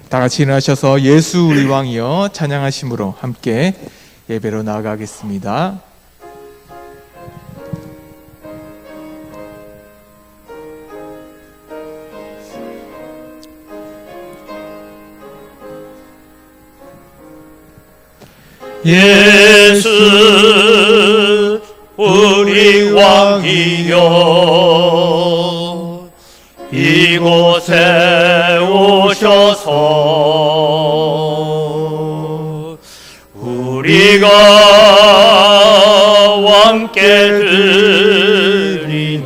다 같이 일어나셔서 예수 우리 왕이여 찬양하심으로 함께 예배로 나아가겠습니다. 예수 우리 왕이여 이곳에 오셔서 우리가 왕께 드리는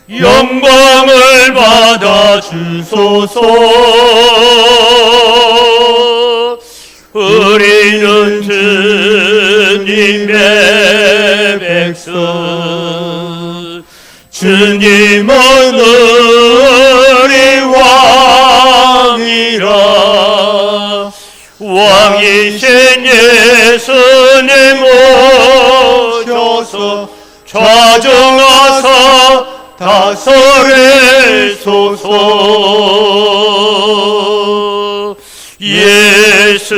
영광을 받아 주소서. 우리는 주님의 백성, 주님은 우리 왕이라. 왕이신 예수님 오셔서 좌정하사 다스리소서. 예수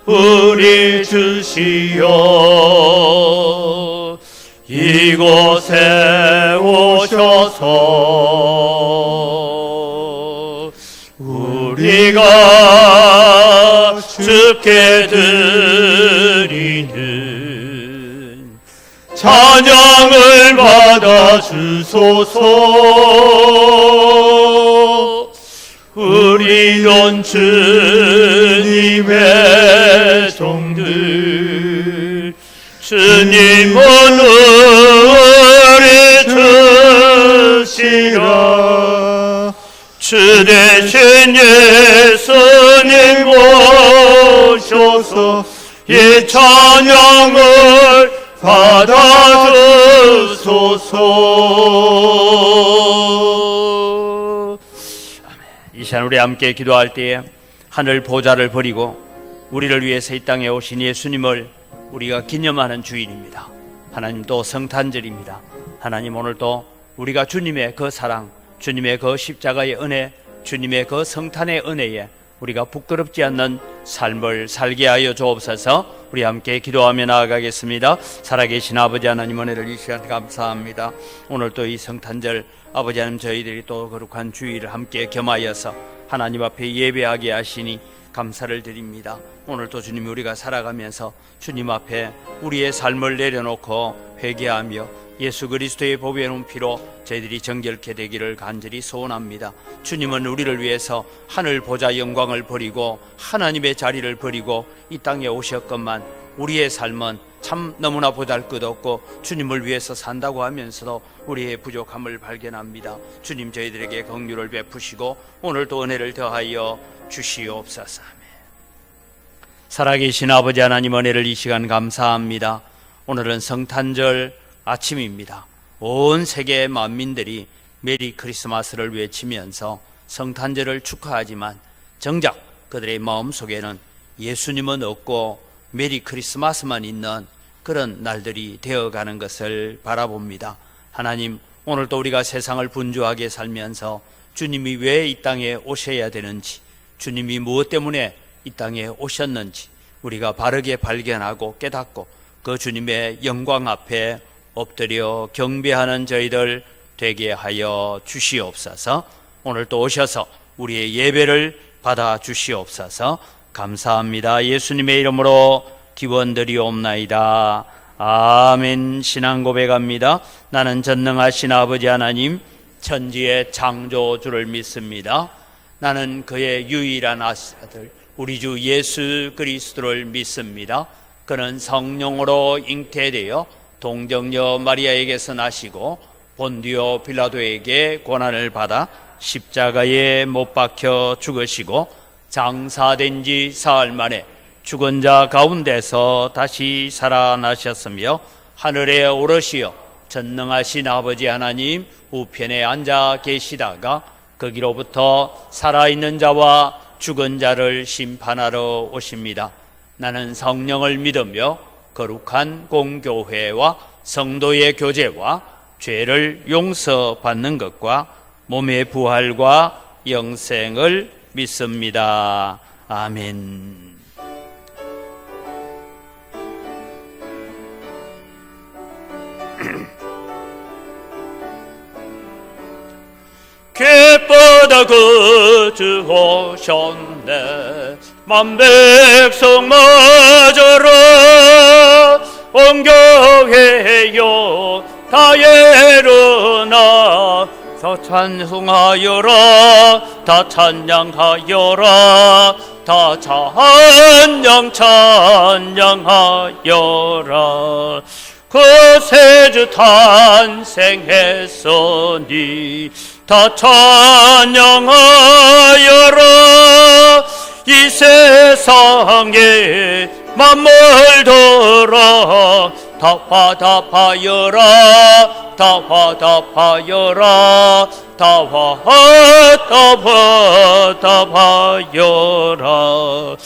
우리 주시여 이곳에 오셔서 우리가 주께 드리는 찬양을 받아 주소서. 우리는 주님의 종들, 주님은 우리 주시라. 주 대신 예수님 오셔서 이 찬양을 받아 주소서. 이 시간 우리 함께 기도할 때에 하늘 보좌를 버리고 우리를 위해서 이 땅에 오신 예수님을 우리가 기념하는 주일입니다. 하나님 또 성탄절입니다. 하나님 오늘도 우리가 주님의 그 사랑, 주님의 그 십자가의 은혜, 주님의 그 성탄의 은혜에 우리가 부끄럽지 않는 삶을 살게 하여 주옵소서. 우리 함께 기도하며 나아가겠습니다. 살아계신 아버지 하나님 은혜를 이 시간 감사합니다. 오늘 또 이 성탄절 아버지 하나님 저희들이 또 거룩한 주일을 함께 겸하여서 하나님 앞에 예배하게 하시니 감사를 드립니다. 오늘도 주님 우리가 살아가면서 주님 앞에 우리의 삶을 내려놓고 회개하며 예수 그리스도의 보배의 눈 피로 저희들이 정결케 되기를 간절히 소원합니다. 주님은 우리를 위해서 하늘 보좌 영광을 버리고 하나님의 자리를 버리고 이 땅에 오셨건만 우리의 삶은 참 너무나 보잘것없고 주님을 위해서 산다고 하면서도 우리의 부족함을 발견합니다. 주님 저희들에게 긍휼을 베푸시고 오늘도 은혜를 더하여 주시옵소서. 살아계신 아버지 하나님 은혜를 이 시간 감사합니다. 오늘은 성탄절 아침입니다. 온 세계 만민들이 메리 크리스마스를 외치면서 성탄절을 축하하지만 정작 그들의 마음속에는 예수님은 없고 메리 크리스마스만 있는 그런 날들이 되어가는 것을 바라봅니다. 하나님 오늘도 우리가 세상을 분주하게 살면서 주님이 왜 이 땅에 오셔야 되는지, 주님이 무엇 때문에 이 땅에 오셨는지 우리가 바르게 발견하고 깨닫고 그 주님의 영광 앞에 엎드려 경배하는 저희들 되게 하여 주시옵소서. 오늘 또 오셔서 우리의 예배를 받아 주시옵소서. 감사합니다. 예수님의 이름으로 기원드리옵나이다. 아멘. 신앙 고백합니다. 나는 전능하신 아버지 하나님 천지의 창조주를 믿습니다. 나는 그의 유일한 아들 우리 주 예수 그리스도를 믿습니다. 그는 성령으로 잉태되어 동정녀 마리아에게서 나시고 본디오 빌라도에게 고난을 받아 십자가에 못 박혀 죽으시고 장사된 지 사흘 만에 죽은 자 가운데서 다시 살아나셨으며 하늘에 오르시어 전능하신 아버지 하나님 우편에 앉아 계시다가 거기로부터 살아있는 자와 죽은 자를 심판하러 오십니다. 나는 성령을 믿으며 거룩한 공교회와 성도의 교제와 죄를 용서받는 것과 몸의 부활과 영생을 믿습니다. 아멘. 귓바다 거주하셨네. 만백성 맞아라. 온 교회여 다 일어나 다 찬송하여라. 다 찬양하여라. 다 찬양하여라. 그 세주 탄생했으니 다 찬양하여라. 이 세상에 만물들아 다 화답하여라. 다 화답하여라. 다 화답하여라.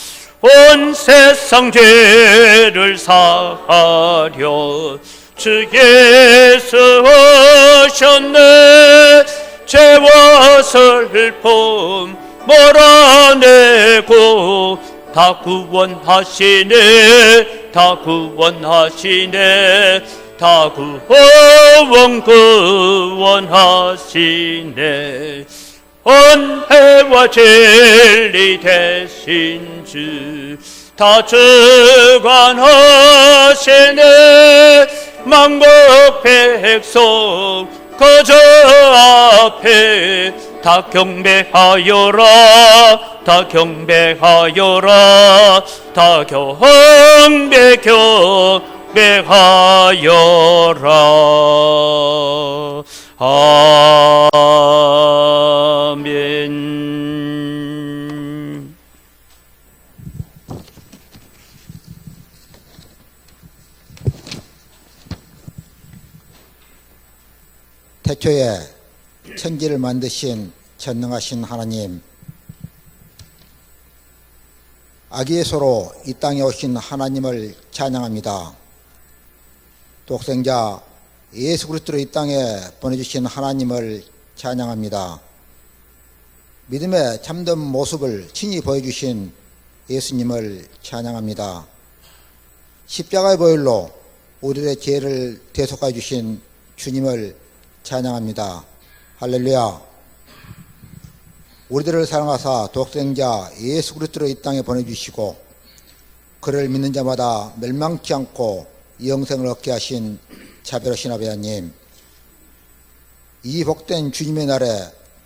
온 세상 죄를 사하려 주 예수 오셨네. 죄와 슬픔 몰아내고 다 구원하시네. 다 구원하시네. 다 구원하시네. 은혜와 진리 되신 주 다 주관하시네. 만국 백성 그저 앞에 다 경배하여라. 다 경배하여라. 다 경배하여라. 아멘. 태초에 천지를 만드신 전능하신 하나님, 아기 예수로 이 땅에 오신 하나님을 찬양합니다. 독생자 예수 그리스도로 이 땅에 보내주신 하나님을 찬양합니다. 믿음의 참된 모습을 친히 보여주신 예수님을 찬양합니다. 십자가의 보혈로 우리의 죄를 대속해 주신 주님을 찬양합니다. 할렐루야. 우리들을 사랑하사 독생자 예수 그리스도로 이 땅에 보내주시고 그를 믿는 자마다 멸망치 않고 영생을 얻게 하신 자비로우신 아버지 하나님, 이 복된 주님의 날에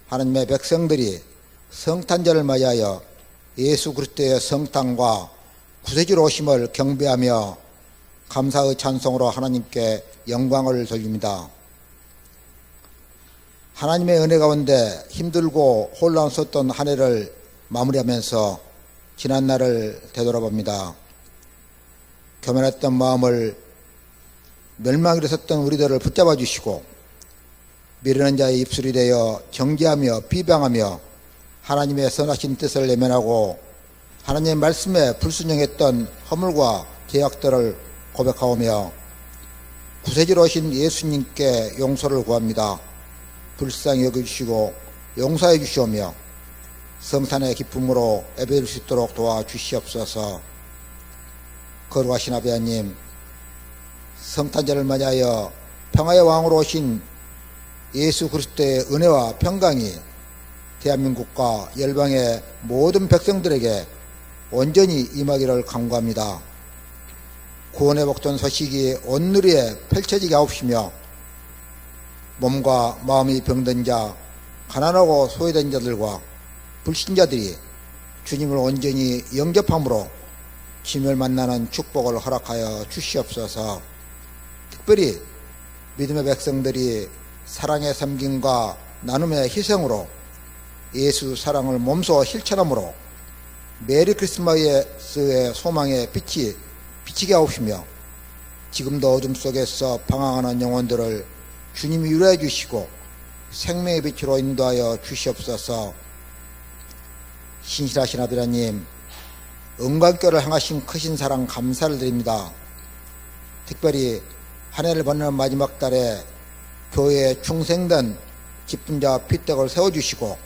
하나님의 백성들이 성탄절을 맞이하여 예수 그리스도의 성탄과 구세주로 오심을 경배하며 감사의 찬송으로 하나님께 영광을 돌립니다. 하나님의 은혜 가운데 힘들고 혼란스러웠던 한 해를 마무리하면서 지난 날을 되돌아봅니다. 교만했던 마음을 멸망으로 섰던 우리들을 붙잡아 주시고 미련한 자의 입술이 되어 정죄하며 비방하며 하나님의 선하신 뜻을 내면하고 하나님의 말씀에 불순종했던 허물과 죄악들을 고백하오며 구세주로 오신 예수님께 용서를 구합니다. 불쌍히 여겨주시고 용서해 주시오며 성탄의 기쁨으로 예배드릴 수 있도록 도와주시옵소서. 거룩하신 아버지 하나님, 성탄절을 맞이하여 평화의 왕으로 오신 예수 그리스도의 은혜와 평강이 대한민국과 열방의 모든 백성들에게 온전히 임하기를 간구합니다. 구원의 복된 소식이 온 누리에 펼쳐지게 하옵시며 몸과 마음이 병든 자, 가난하고 소외된 자들과 불신자들이 주님을 온전히 영접함으로 주님을 만나는 축복을 허락하여 주시옵소서. 특별히 믿음의 백성들이 사랑의 섬김과 나눔의 희생으로 예수 사랑을 몸소 실천함으로 메리 크리스마스의 소망의 빛이 비치게 하옵시며 지금도 어둠 속에서 방황하는 영혼들을 주님이 위로해 주시고 생명의 빛으로 인도하여 주시옵소서. 신실하신 아버지 하나님, 은광교를 향하신 크신 사랑 감사를 드립니다. 특별히 한 해를 보내는 마지막 달에 교회에 충성된 기쁜 자 핏대를 세워주시고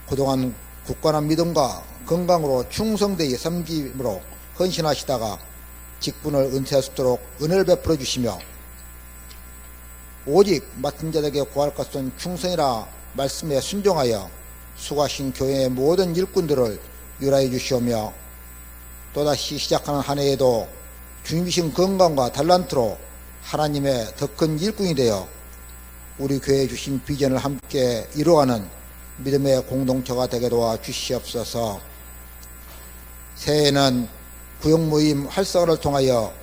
그동안 굳건한 믿음과 건강으로 충성되이 섬김으로 헌신하시다가 직분을 은퇴할 수 있도록 은혜를 베풀어 주시며 오직 맡은 자에게 구할 것은 충성이라 말씀에 순종하여 수고하신 교회의 모든 일꾼들을 유라해 주시오며 또다시 시작하는 한 해에도 주님이신 건강과 달란트로 하나님의 더 큰 일꾼이 되어 우리 교회에 주신 비전을 함께 이루어가는 믿음의 공동체가 되게 도와 주시옵소서. 새해에는 구역 모임 활성화를 통하여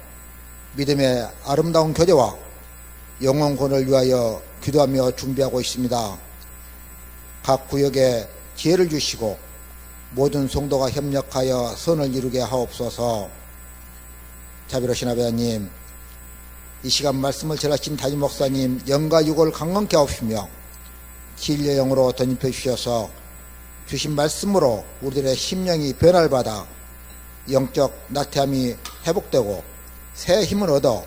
믿음의 아름다운 교제와 영혼권을 위하여 기도하며 준비하고 있습니다. 각 구역에 지혜를 주시고 모든 성도가 협력하여 선을 이루게 하옵소서. 자비로우신 아버님, 이 시간 말씀을 전하신 담임 목사님 영과 육을 강건케 하옵시며 진리의 영으로 덧입혀 주셔서 주신 말씀으로 우리들의 심령이 변화를 받아 영적 나태함이 회복되고 새 힘을 얻어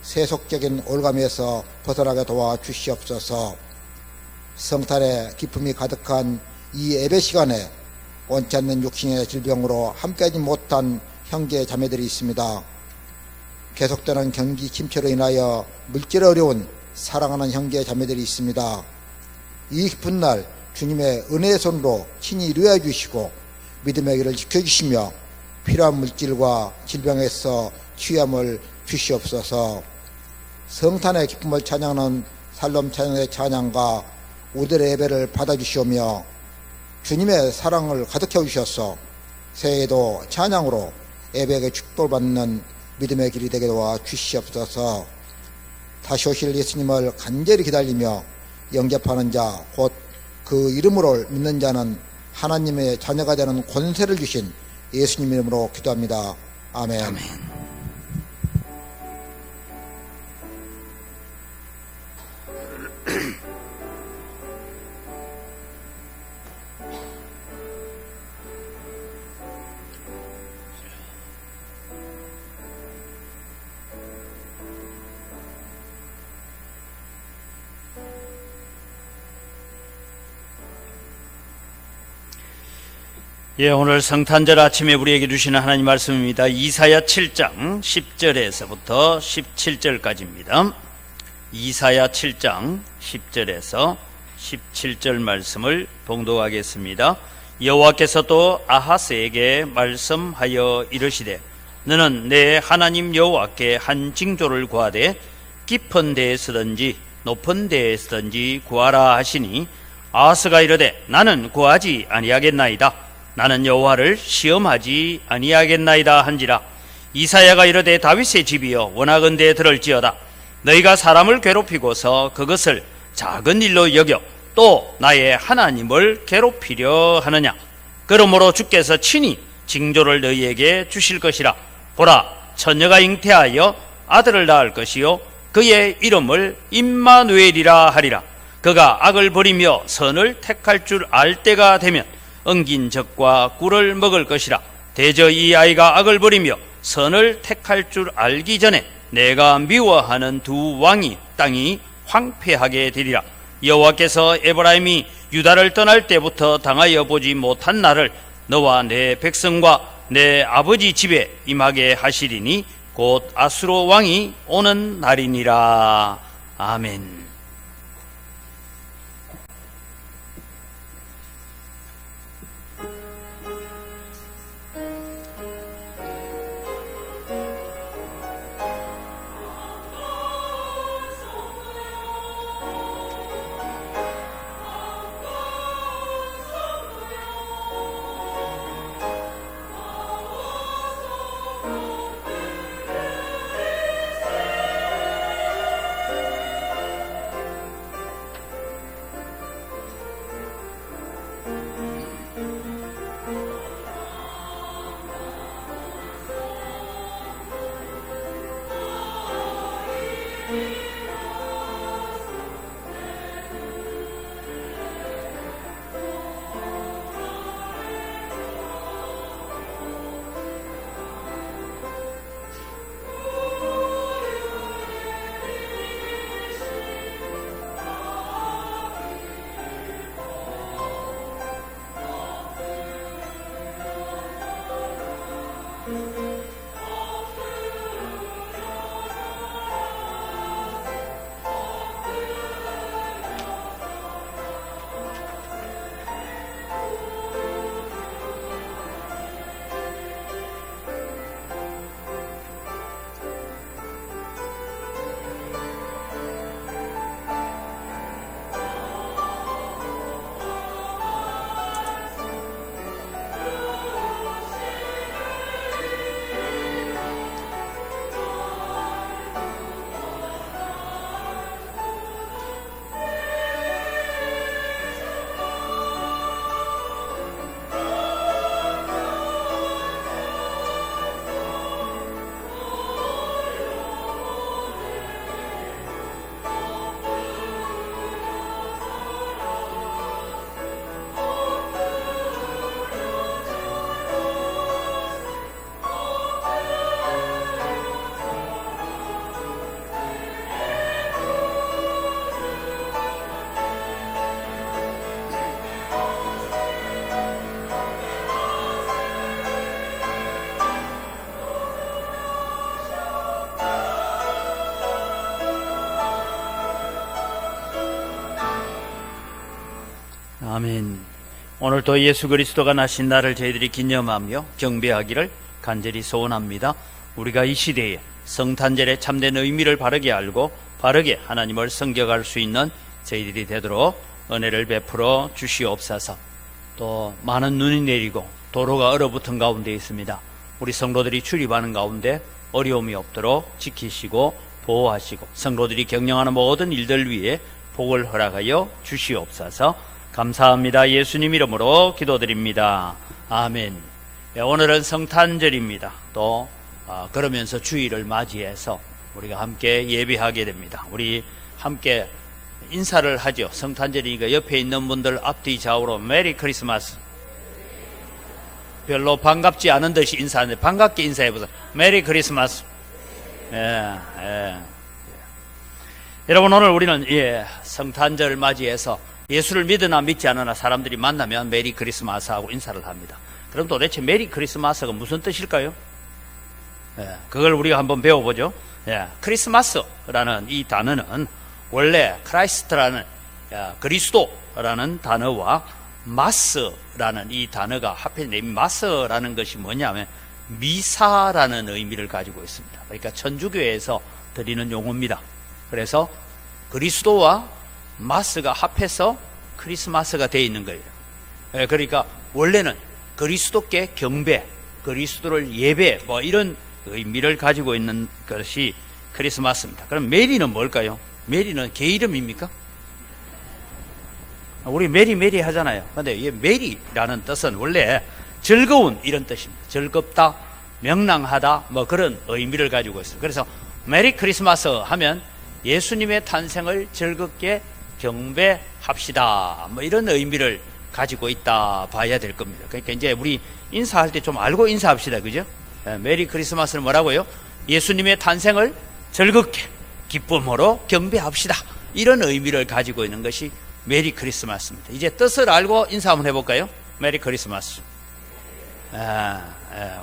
세속적인 올감에서 벗어나게 도와주시옵소서. 성탄의 기쁨이 가득한 이 예배 시간에 원치 않는 육신의 질병으로 함께하지 못한 형제 자매들이 있습니다. 계속되는 경기 침체로 인하여 물질에 어려운 사랑하는 형제 자매들이 있습니다. 이 깊은 날 주님의 은혜의 손으로 친히 이루어 주시고 믿음의 길을 지켜주시며 필요한 물질과 질병에서 취함을 주시옵소서. 성탄의 기쁨을 찬양하는 살롬 찬양의 찬양과 우리들의 예배를 받아주시오며 주님의 사랑을 가득해 주셔서 새해에도 찬양으로 예배에게 축복을 받는 믿음의 길이 되게 도와 주시옵소서. 다시 오실 예수님을 간절히 기다리며 영접하는 자, 곧 그 이름으로 믿는 자는 하나님의 자녀가 되는 권세를 주신 예수님 이름으로 기도합니다. 아멘. 아멘. 예, 오늘 성탄절 아침에 우리에게 주시는 하나님 말씀입니다. 이사야 7장 10절에서부터 17절까지입니다. 이사야 7장 10절에서 17절 말씀을 봉독하겠습니다. 여호와께서 또 아하스에게 말씀하여 이르시되 너는 내 하나님 여호와께 한 징조를 구하되 깊은 데에서든지 높은 데에서든지 구하라 하시니 아하스가 이르되 나는 구하지 아니하겠나이다. 나는 여호와를 시험하지 아니하겠나이다 한지라. 이사야가 이르되 다윗의 집이여 원하건대 들을지어다. 너희가 사람을 괴롭히고서 그것을 작은 일로 여겨 또 나의 하나님을 괴롭히려 하느냐. 그러므로 주께서 친히 징조를 너희에게 주실 것이라. 보라, 처녀가 잉태하여 아들을 낳을 것이요 그의 이름을 임마누엘이라 하리라. 그가 악을 버리며 선을 택할 줄 알 때가 되면 엉긴 젖과 꿀을 먹을 것이라. 대저 이 아이가 악을 버리며 선을 택할 줄 알기 전에 내가 미워하는 두 왕이 땅이 황폐하게 되리라. 여호와께서 에브라임이 유다를 떠날 때부터 당하여 보지 못한 날을 너와 내 백성과 내 아버지 집에 임하게 하시리니 곧 아수로 왕이 오는 날이니라. 아멘. 아멘. 오늘 또 예수 그리스도가 나신 날을 저희들이 기념하며 경배하기를 간절히 소원합니다. 우리가 이 시대에 성탄절의 참된 의미를 바르게 알고 바르게 하나님을 섬겨갈 수 있는 저희들이 되도록 은혜를 베풀어 주시옵소서. 또 많은 눈이 내리고 도로가 얼어붙은 가운데 있습니다. 우리 성도들이 출입하는 가운데 어려움이 없도록 지키시고 보호하시고 성도들이 경영하는 모든 일들 위에 복을 허락하여 주시옵소서. 감사합니다. 예수님 이름으로 기도드립니다. 아멘. 오늘은 성탄절입니다. 또 그러면서 주일을 맞이해서 우리가 함께 예배하게 됩니다. 우리 함께 인사를 하죠. 성탄절이니까 옆에 있는 분들 앞뒤 좌우로 메리 크리스마스. 별로 반갑지 않은 듯이 인사하는데 반갑게 인사해보세요. 메리 크리스마스. 여러분, 오늘 우리는 성탄절을 맞이해서 예수를 믿으나 믿지 않으나 사람들이 만나면 메리 크리스마스 하고 인사를 합니다. 그럼 도대체 메리 크리스마스가 무슨 뜻일까요? 그걸 우리가 한번 배워보죠. 크리스마스라는 이 단어는 원래 크라이스트라는 그리스도라는 단어와 마스라는 이 단어가 합해진 마스라는 것이 뭐냐면 미사라는 의미를 가지고 있습니다. 그러니까 천주교에서 드리는 용어입니다. 그래서 그리스도와 마스가 합해서 크리스마스가 되어 있는 거예요. 그러니까 원래는 그리스도께 경배, 그리스도를 예배 뭐 이런 의미를 가지고 있는 것이 크리스마스입니다. 그럼 메리는 뭘까요? 메리는 개 이름입니까? 우리 메리 하잖아요. 근데 이 메리라는 뜻은 원래 즐거운 이런 뜻입니다. 즐겁다, 명랑하다 뭐 그런 의미를 가지고 있어요. 그래서 메리 크리스마스 하면 예수님의 탄생을 즐겁게 경배합시다 뭐 이런 의미를 가지고 있다 봐야 될 겁니다. 그러니까 이제 우리 인사할 때 좀 알고 인사합시다. 그죠? 메리 크리스마스는 뭐라고요? 예수님의 탄생을 즐겁게 기쁨으로 경배합시다. 이런 의미를 가지고 있는 것이 메리 크리스마스입니다. 이제 뜻을 알고 인사 한번 해볼까요? 메리 크리스마스.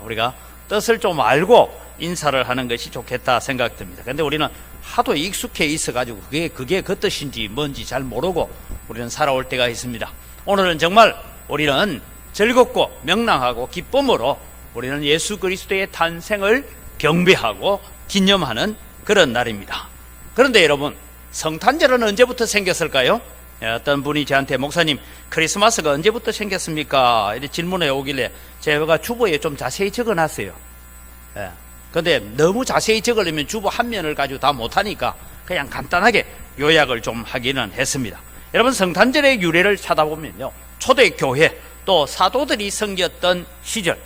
우리가 뜻을 좀 알고 인사를 하는 것이 좋겠다 생각됩니다. 그런데 우리는 하도 익숙해 있어가지고 그게 그 뜻인지 뭔지 잘 모르고 우리는 살아올 때가 있습니다. 오늘은 정말 우리는 즐겁고 명랑하고 기쁨으로 우리는 예수 그리스도의 탄생을 경배하고 기념하는 그런 날입니다. 그런데 여러분, 성탄절은 언제부터 생겼을까요? 어떤 분이 저한테 목사님 크리스마스가 언제부터 생겼습니까? 이렇게 질문해 오길래 제가 주보에 좀 자세히 적어놨어요. 근데 너무 자세히 적으려면 주보 한 면을 가지고 다 못하니까 그냥 간단하게 요약을 좀 하기는 했습니다. 여러분, 성탄절의 유래를 찾아보면요, 초대교회 또 사도들이 섬겼던 시절,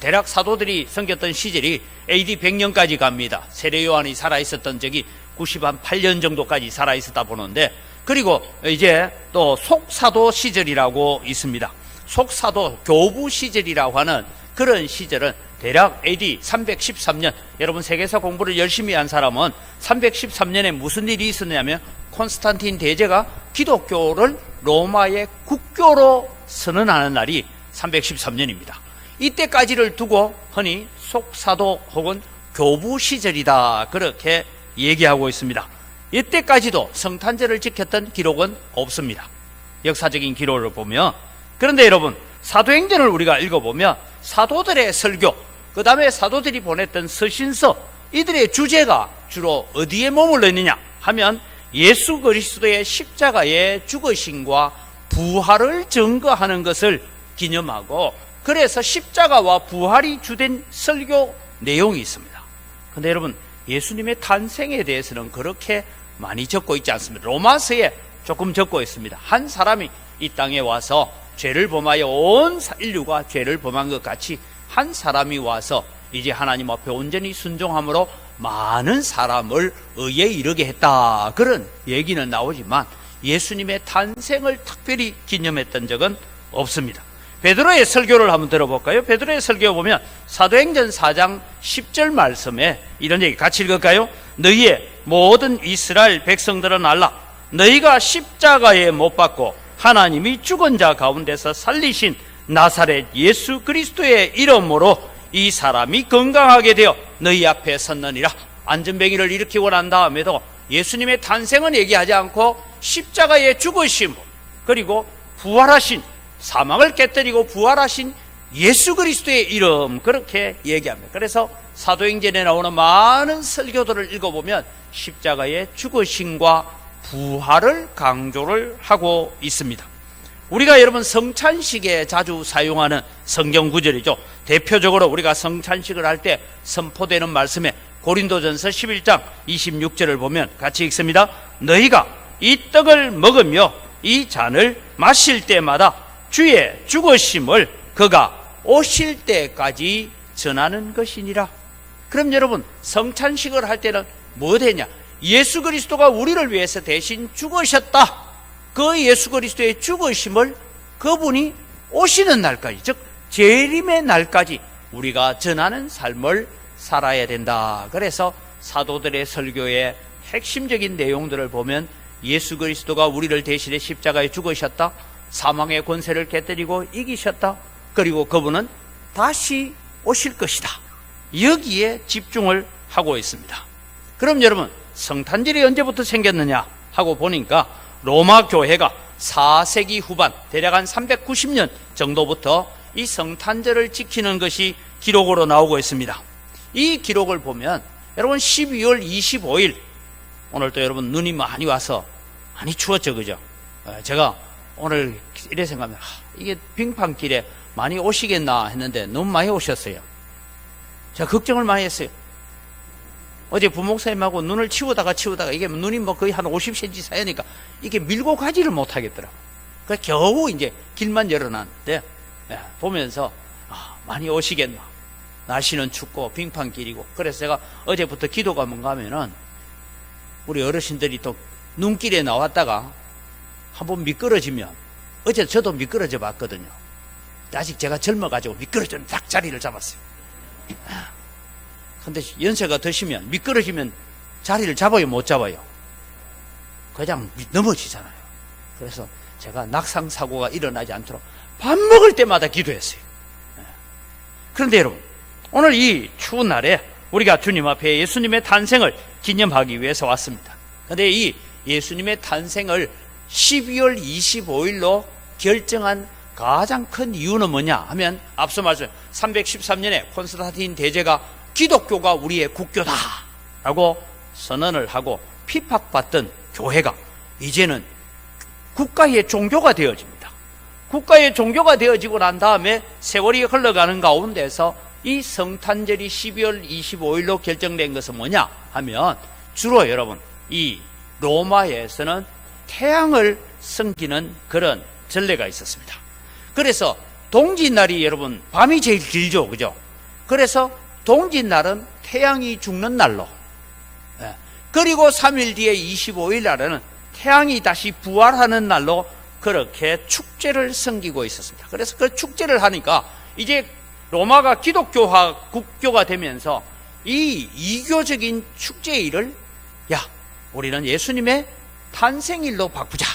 대략 사도들이 섬겼던 시절이 AD 100년까지 갑니다. 세례 요한이 살아있었던 적이 98년 정도까지 살아있었다 보는데, 그리고 이제 또 속사도 시절이라고 있습니다. 속사도 교부 시절이라고 하는 그런 시절은 대략 AD 313년, 여러분 세계사 공부를 열심히 한 사람은 313년에 무슨 일이 있었냐면 콘스탄틴 대제가 기독교를 로마의 국교로 선언하는 날이 313년입니다. 이때까지를 두고 흔히 속사도 혹은 교부 시절이다 그렇게 얘기하고 있습니다. 이때까지도 성탄절을 지켰던 기록은 없습니다. 역사적인 기록을 보면. 그런데 여러분, 사도행전을 우리가 읽어보면 사도들의 설교, 그 다음에 사도들이 보냈던 서신서, 이들의 주제가 주로 어디에 머물러 있느냐 하면 예수 그리스도의 십자가의 죽으심과 부활을 증거하는 것을 기념하고, 그래서 십자가와 부활이 주된 설교 내용이 있습니다. 그런데 여러분, 예수님의 탄생에 대해서는 그렇게 많이 적고 있지 않습니다. 로마서에 조금 적고 있습니다. 한 사람이 이 땅에 와서 죄를 범하여 온 인류가 죄를 범한 것 같이 한 사람이 와서 이제 하나님 앞에 온전히 순종함으로 많은 사람을 의에 이르게 했다, 그런 얘기는 나오지만 예수님의 탄생을 특별히 기념했던 적은 없습니다. 베드로의 설교를 한번 들어볼까요? 베드로의 설교 보면 사도행전 4장 10절 말씀에 이런 얘기 같이 읽을까요? 너희의 모든 이스라엘 백성들은 알라. 너희가 십자가에 못 박고 하나님이 죽은 자 가운데서 살리신 나사렛 예수 그리스도의 이름으로 이 사람이 건강하게 되어 너희 앞에 섰느니라. 안전병이를 일으키고 난 다음에도 예수님의 탄생은 얘기하지 않고 십자가의 죽으심 그리고 부활하신, 사망을 깨뜨리고 부활하신 예수 그리스도의 이름, 그렇게 얘기합니다. 그래서 사도행전에 나오는 많은 설교들을 읽어보면 십자가의 죽으심과 부활을 강조를 하고 있습니다. 우리가 여러분 성찬식에 자주 사용하는 성경 구절이죠. 대표적으로 우리가 성찬식을 할 때 선포되는 말씀에 고린도전서 11장 26절을 보면 같이 읽습니다. 너희가 이 떡을 먹으며 이 잔을 마실 때마다 주의 죽으심을 그가 오실 때까지 전하는 것이니라. 그럼 여러분 성찬식을 할 때는 뭐 되냐? 예수 그리스도가 우리를 위해서 대신 죽으셨다. 그 예수 그리스도의 죽으심을 그분이 오시는 날까지, 즉 재림의 날까지 우리가 전하는 삶을 살아야 된다. 그래서 사도들의 설교의 핵심적인 내용들을 보면 예수 그리스도가 우리를 대신해 십자가에 죽으셨다, 사망의 권세를 깨뜨리고 이기셨다, 그리고 그분은 다시 오실 것이다, 여기에 집중을 하고 있습니다. 그럼 여러분 성탄절이 언제부터 생겼느냐 하고 보니까 로마 교회가 4세기 후반 대략 한 390년 정도부터 이 성탄절을 지키는 것이 기록으로 나오고 있습니다. 이 기록을 보면 여러분 12월 25일, 오늘도 여러분 눈이 많이 와서 많이 추웠죠, 그죠? 제가 오늘 이래 생각하면 이게 빙판길에 많이 오시겠나 했는데 너무 많이 오셨어요. 제가 걱정을 많이 했어요. 어제 부목사님하고 눈을 치우다가 이게 눈이 뭐 거의 한 50cm 사이니까 이게 밀고 가지를 못하겠더라고요. 그래서 겨우 이제 길만 열어놨는데 보면서 많이 오시겠나. 날씨는 춥고 빙판길이고. 그래서 제가 어제부터 기도가 뭔가 하면은 우리 어르신들이 또 눈길에 나왔다가 한번 미끄러지면, 어제 저도 미끄러져 봤거든요. 아직 제가 젊어가지고 미끄러지면 딱 자리를 잡았어요. 근데 연세가 드시면 미끄러지면 자리를 잡아요, 못 잡아요? 그냥 넘어지잖아요. 그래서 제가 낙상 사고가 일어나지 않도록 밥 먹을 때마다 기도했어요. 그런데 여러분, 오늘 이 추운 날에 우리가 주님 앞에 예수님의 탄생을 기념하기 위해서 왔습니다. 그런데 이 예수님의 탄생을 12월 25일로 결정한 가장 큰 이유는 뭐냐 하면, 앞서 말씀 313년에 콘스탄틴 대제가 기독교가 우리의 국교다 라고 선언을 하고 핍박받던 교회가 이제는 국가의 종교가 되어집니다. 국가의 종교가 되어지고 난 다음에 세월이 흘러가는 가운데서 이 성탄절이 12월 25일로 결정된 것은 뭐냐 하면, 주로 여러분 이 로마에서는 태양을 섬기는 그런 전례가 있었습니다. 그래서 동짓날이 여러분 밤이 제일 길죠, 그죠? 그래서 동짓날은 태양이 죽는 날로, 그리고 3일 뒤에 25일 날에는 태양이 다시 부활하는 날로 그렇게 축제를 섬기고 있었습니다. 그래서 그 축제를 하니까 이제 로마가 기독교화 국교가 되면서 이 이교적인 축제일을 우리는 예수님의 탄생일로 바꾸자.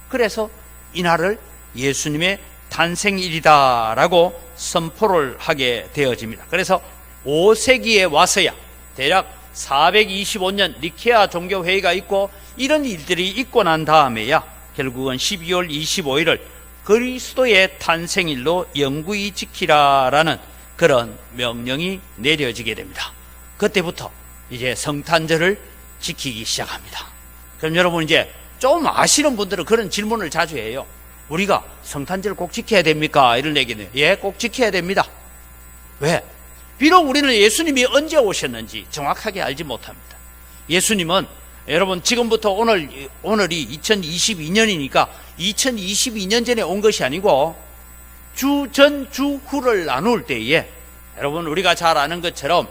그래서 이날을 예수님의 탄생일이다라고 선포를 하게 되어집니다. 그래서 5세기에 와서야 대략 425년 니케아 종교회의가 있고 이런 일들이 있고 난 다음에야 결국은 12월 25일을 그리스도의 탄생일로 영구히 지키라라는 그런 명령이 내려지게 됩니다. 그때부터 이제 성탄절을 지키기 시작합니다. 그럼 여러분 이제 좀 아시는 분들은 그런 질문을 자주 해요. 우리가 성탄절 꼭 지켜야 됩니까? 이런 얘기는 꼭 지켜야 됩니다. 왜? 비록 우리는 예수님이 언제 오셨는지 정확하게 알지 못합니다. 예수님은 여러분 지금부터 오늘이 2022년이니까 2022년 전에 온 것이 아니고 주 전, 주 후를 나눌 때에 여러분 우리가 잘 아는 것처럼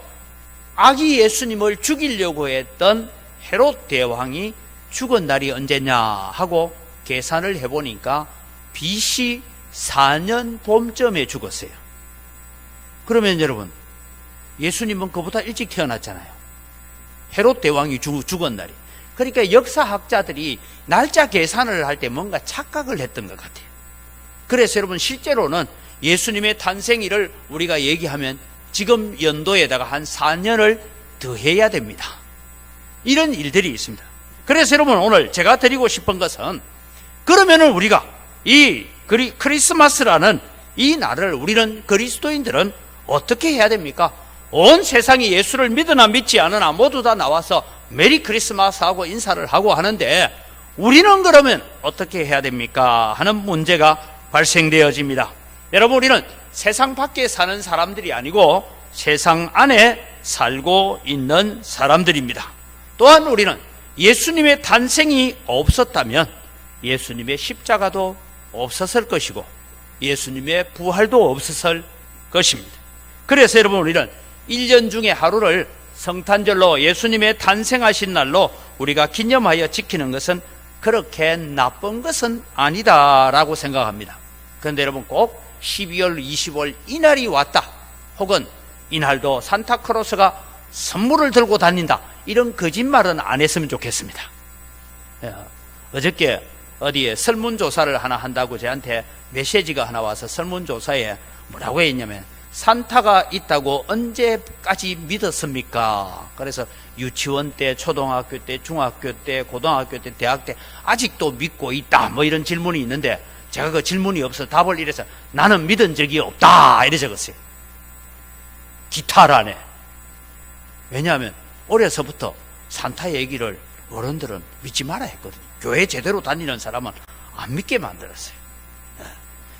아기 예수님을 죽이려고 했던 헤롯 대왕이 죽은 날이 언제냐 하고 계산을 해보니까 BC 4년 봄쯤에 죽었어요. 그러면 여러분 예수님은 그보다 일찍 태어났잖아요. 헤롯 대왕이 죽은 날이. 그러니까 역사학자들이 날짜 계산을 할 때 뭔가 착각을 했던 것 같아요. 그래서 여러분 실제로는 예수님의 탄생일을 우리가 얘기하면 지금 연도에다가 한 4년을 더해야 됩니다. 이런 일들이 있습니다. 그래서 여러분 오늘 제가 드리고 싶은 것은, 그러면은 우리가 이 크리스마스라는 이 날을 우리는 그리스도인들은 어떻게 해야 됩니까? 온 세상이 예수를 믿으나 믿지 않으나 모두 다 나와서 메리 크리스마스 하고 인사를 하고 하는데 우리는 그러면 어떻게 해야 됩니까? 하는 문제가 발생되어집니다. 여러분, 우리는 세상 밖에 사는 사람들이 아니고 세상 안에 살고 있는 사람들입니다. 또한 우리는 예수님의 탄생이 없었다면 예수님의 십자가도 없었을 것이고 예수님의 부활도 없었을 것입니다. 그래서 여러분, 우리는 1년 중에 하루를 성탄절로 예수님의 탄생하신 날로 우리가 기념하여 지키는 것은 그렇게 나쁜 것은 아니다라고 생각합니다. 그런데 여러분, 꼭 12월 20월 이날이 왔다, 혹은 이날도 산타크로스가 선물을 들고 다닌다, 이런 거짓말은 안 했으면 좋겠습니다. 어저께 어디에 설문조사를 하나 한다고 저한테 메시지가 하나 와서 설문조사에 뭐라고 했냐면 산타가 있다고 언제까지 믿었습니까? 그래서 유치원 때, 초등학교 때, 중학교 때, 고등학교 때, 대학 때 아직도 믿고 있다, 뭐 이런 질문이 있는데 제가 그 질문이 없어서 답을 이래서 나는 믿은 적이 없다 이래 적었어요. 기타를 안 해. 왜냐하면 어려서부터 산타 얘기를 어른들은 믿지 말아 했거든요. 교회 제대로 다니는 사람은 안 믿게 만들었어요.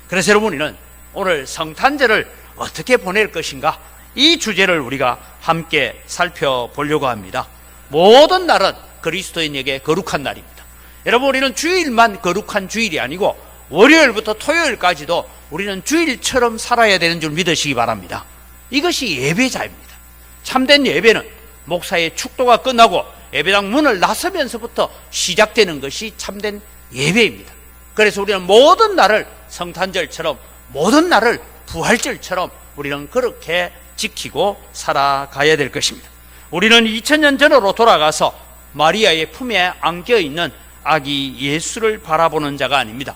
그래서 여러분은 오늘 성탄절을 어떻게 보낼 것인가, 이 주제를 우리가 함께 살펴보려고 합니다. 모든 날은 그리스도인에게 거룩한 날입니다. 여러분, 우리는 주일만 거룩한 주일이 아니고 월요일부터 토요일까지도 우리는 주일처럼 살아야 되는 줄 믿으시기 바랍니다. 이것이 예배자입니다. 참된 예배는 목사의 축도가 끝나고 예배당 문을 나서면서부터 시작되는 것이 참된 예배입니다. 그래서 우리는 모든 날을 성탄절처럼, 모든 날을 부활절처럼 우리는 그렇게 지키고 살아가야 될 것입니다. 우리는 2000년 전으로 돌아가서 마리아의 품에 안겨있는 아기 예수를 바라보는 자가 아닙니다.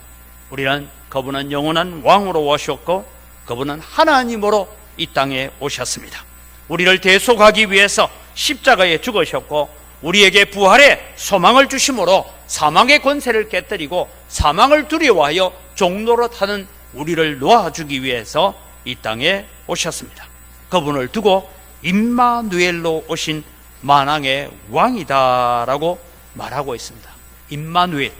우리는 그분은 영원한 왕으로 오셨고 그분은 하나님으로 이 땅에 오셨습니다. 우리를 대속하기 위해서 십자가에 죽으셨고 우리에게 부활의 소망을 주심으로 사망의 권세를 깨뜨리고 사망을 두려워하여 종노릇하는 우리를 놓아주기 위해서 이 땅에 오셨습니다. 그분을 두고 임마누엘로 오신 만왕의 왕이다라고 말하고 있습니다. 임마누엘,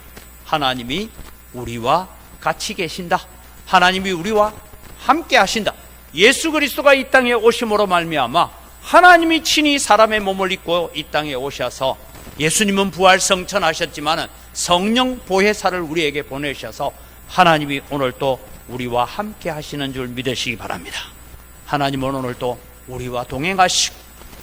하나님이 우리와 같이 계신다, 하나님이 우리와 함께 하신다. 예수 그리스도가 이 땅에 오심으로 말미암아 하나님이 친히 사람의 몸을 입고 이 땅에 오셔서, 예수님은 부활 성천하셨지만 성령 보혜사를 우리에게 보내셔서 하나님이 오늘 또 우리와 함께 하시는 줄 믿으시기 바랍니다. 하나님은 오늘 또 우리와 동행하시고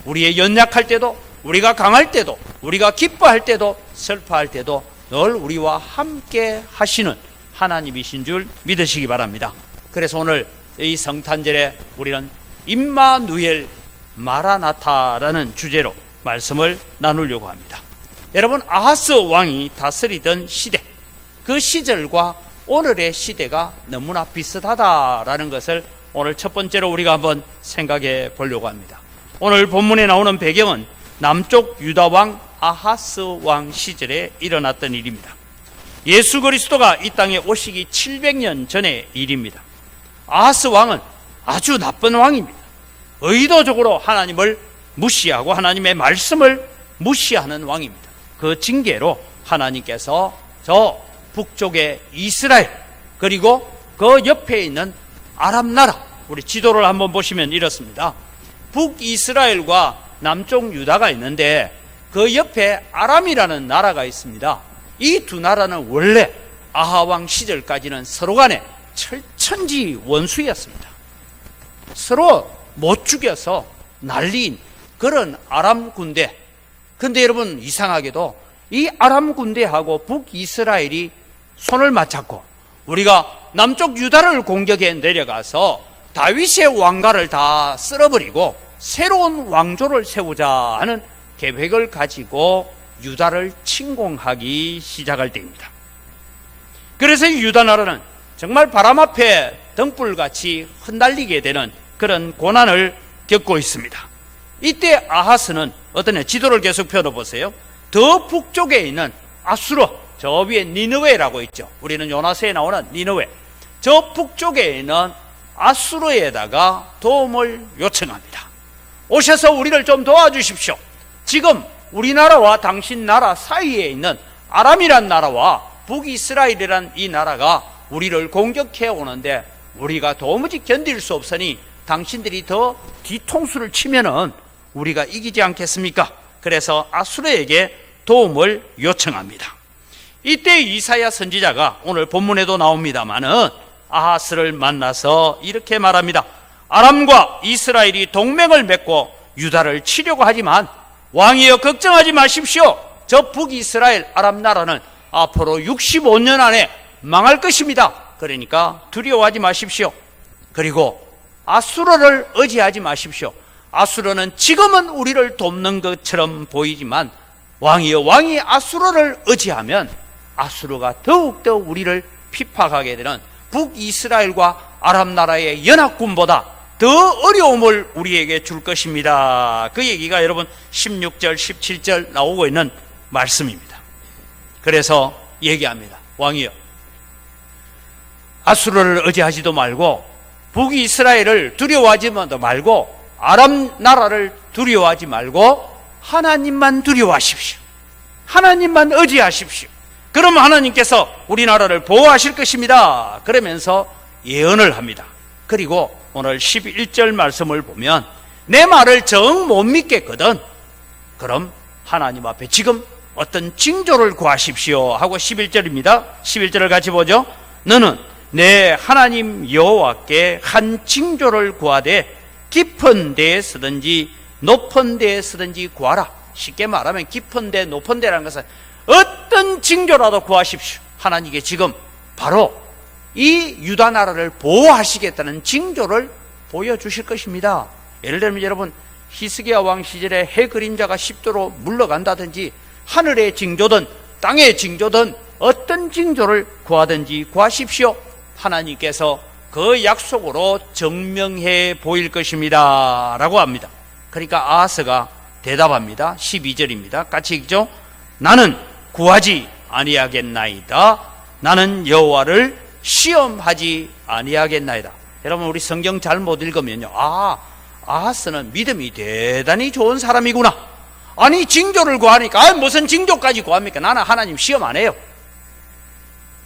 우리의 연약할 때도, 우리가 강할 때도, 우리가 기뻐할 때도, 슬퍼할 때도 늘 우리와 함께 하시는 하나님이신 줄 믿으시기 바랍니다. 그래서 오늘 이 성탄절에 우리는 임마누엘 마라나타라는 주제로 말씀을 나누려고 합니다. 여러분, 아하스 왕이 다스리던 시대, 그 시절과 오늘의 시대가 너무나 비슷하다라는 것을 오늘 첫 번째로 우리가 한번 생각해 보려고 합니다. 오늘 본문에 나오는 배경은 남쪽 유다왕 아하스 왕 시절에 일어났던 일입니다. 예수 그리스도가 이 땅에 오시기 700년 전의 일입니다. 아하스 왕은 아주 나쁜 왕입니다. 의도적으로 하나님을 무시하고 하나님의 말씀을 무시하는 왕입니다. 그 징계로 하나님께서 저 북쪽의 이스라엘, 그리고 그 옆에 있는 아람 나라, 우리 지도를 한번 보시면 이렇습니다. 북이스라엘과 남쪽 유다가 있는데 그 옆에 아람이라는 나라가 있습니다. 이 두 나라는 원래 아하왕 시절까지는 서로 간에 철천지 원수였습니다. 서로 못 죽여서 난리인 그런 아람 군대. 근데 여러분, 이상하게도 이 아람 군대하고 북이스라엘이 손을 맞잡고 우리가 남쪽 유다를 공격해 내려가서 다윗의 왕가를 다 쓸어버리고 새로운 왕조를 세우자 하는 계획을 가지고 유다를 침공하기 시작할 때입니다. 그래서 이 유다 나라는 정말 바람 앞에 등불같이 흩날리게 되는 그런 고난을 겪고 있습니다. 이때 아하스는 어떠냐, 지도를 계속 펴놓보세요. 더 북쪽에 있는 아수르, 저 위에 니느웨라고 있죠. 우리는 요나서에 나오는 니느웨. 저 북쪽에 있는 아수르에다가 도움을 요청합니다. 오셔서 우리를 좀 도와주십시오. 지금 우리나라와 당신 나라 사이에 있는 아람이란 나라와 북이스라엘이란 이 나라가 우리를 공격해 오는데 우리가 도무지 견딜 수 없으니 당신들이 더 뒤통수를 치면은 우리가 이기지 않겠습니까? 그래서 아수르에게 도움을 요청합니다. 이때 이사야 선지자가 오늘 본문에도 나옵니다마는 아하스를 만나서 이렇게 말합니다. 아람과 이스라엘이 동맹을 맺고 유다를 치려고 하지만 왕이여 걱정하지 마십시오. 저 북이스라엘 아람 나라는 앞으로 65년 안에 망할 것입니다. 그러니까 두려워하지 마십시오. 그리고 아수르를 의지하지 마십시오. 아수르는 지금은 우리를 돕는 것처럼 보이지만 왕이여 왕이 아수르를 의지하면 아수르가 더욱더 우리를 핍박하게 되는 북이스라엘과 아람 나라의 연합군보다 더 어려움을 우리에게 줄 것입니다. 그 얘기가 여러분 16절 17절 나오고 있는 말씀입니다. 그래서 얘기합니다. 왕이여 아수르를 의지하지도 말고 북이스라엘을 두려워하지도 말고 아람 나라를 두려워하지 말고 하나님만 두려워하십시오. 하나님만 의지하십시오. 그러면 하나님께서 우리나라를 보호하실 것입니다. 그러면서 예언을 합니다. 그리고 오늘 11절 말씀을 보면 내 말을 정 못 믿겠거든. 그럼 하나님 앞에 지금 어떤 징조를 구하십시오 하고 11절입니다. 11절을 같이 보죠. 너는 내 하나님 여호와께 한 징조를 구하되 깊은 데에 서든지 높은 데에 서든지 구하라. 쉽게 말하면 깊은 데 높은 데라는 것은 어떤 징조라도 구하십시오. 하나님께 지금 바로 이 유다 나라를 보호하시겠다는 징조를 보여주실 것입니다. 예를 들면 여러분 히스기야 왕 시절에 해 그림자가 10도로 물러간다든지 하늘의 징조든 땅의 징조든 어떤 징조를 구하든지 구하십시오. 하나님께서 그 약속으로 증명해 보일 것입니다 라고 합니다. 그러니까 아하스가 대답합니다. 12절입니다. 같이 읽죠. 나는 구하지 아니하겠나이다. 나는 여호와를 시험하지 아니하겠나이다. 여러분 우리 성경 잘못 읽으면요, 아하스는 믿음이 대단히 좋은 사람이구나. 아니 징조를 구하니까 무슨 징조까지 구합니까? 나는 하나님 시험 안 해요.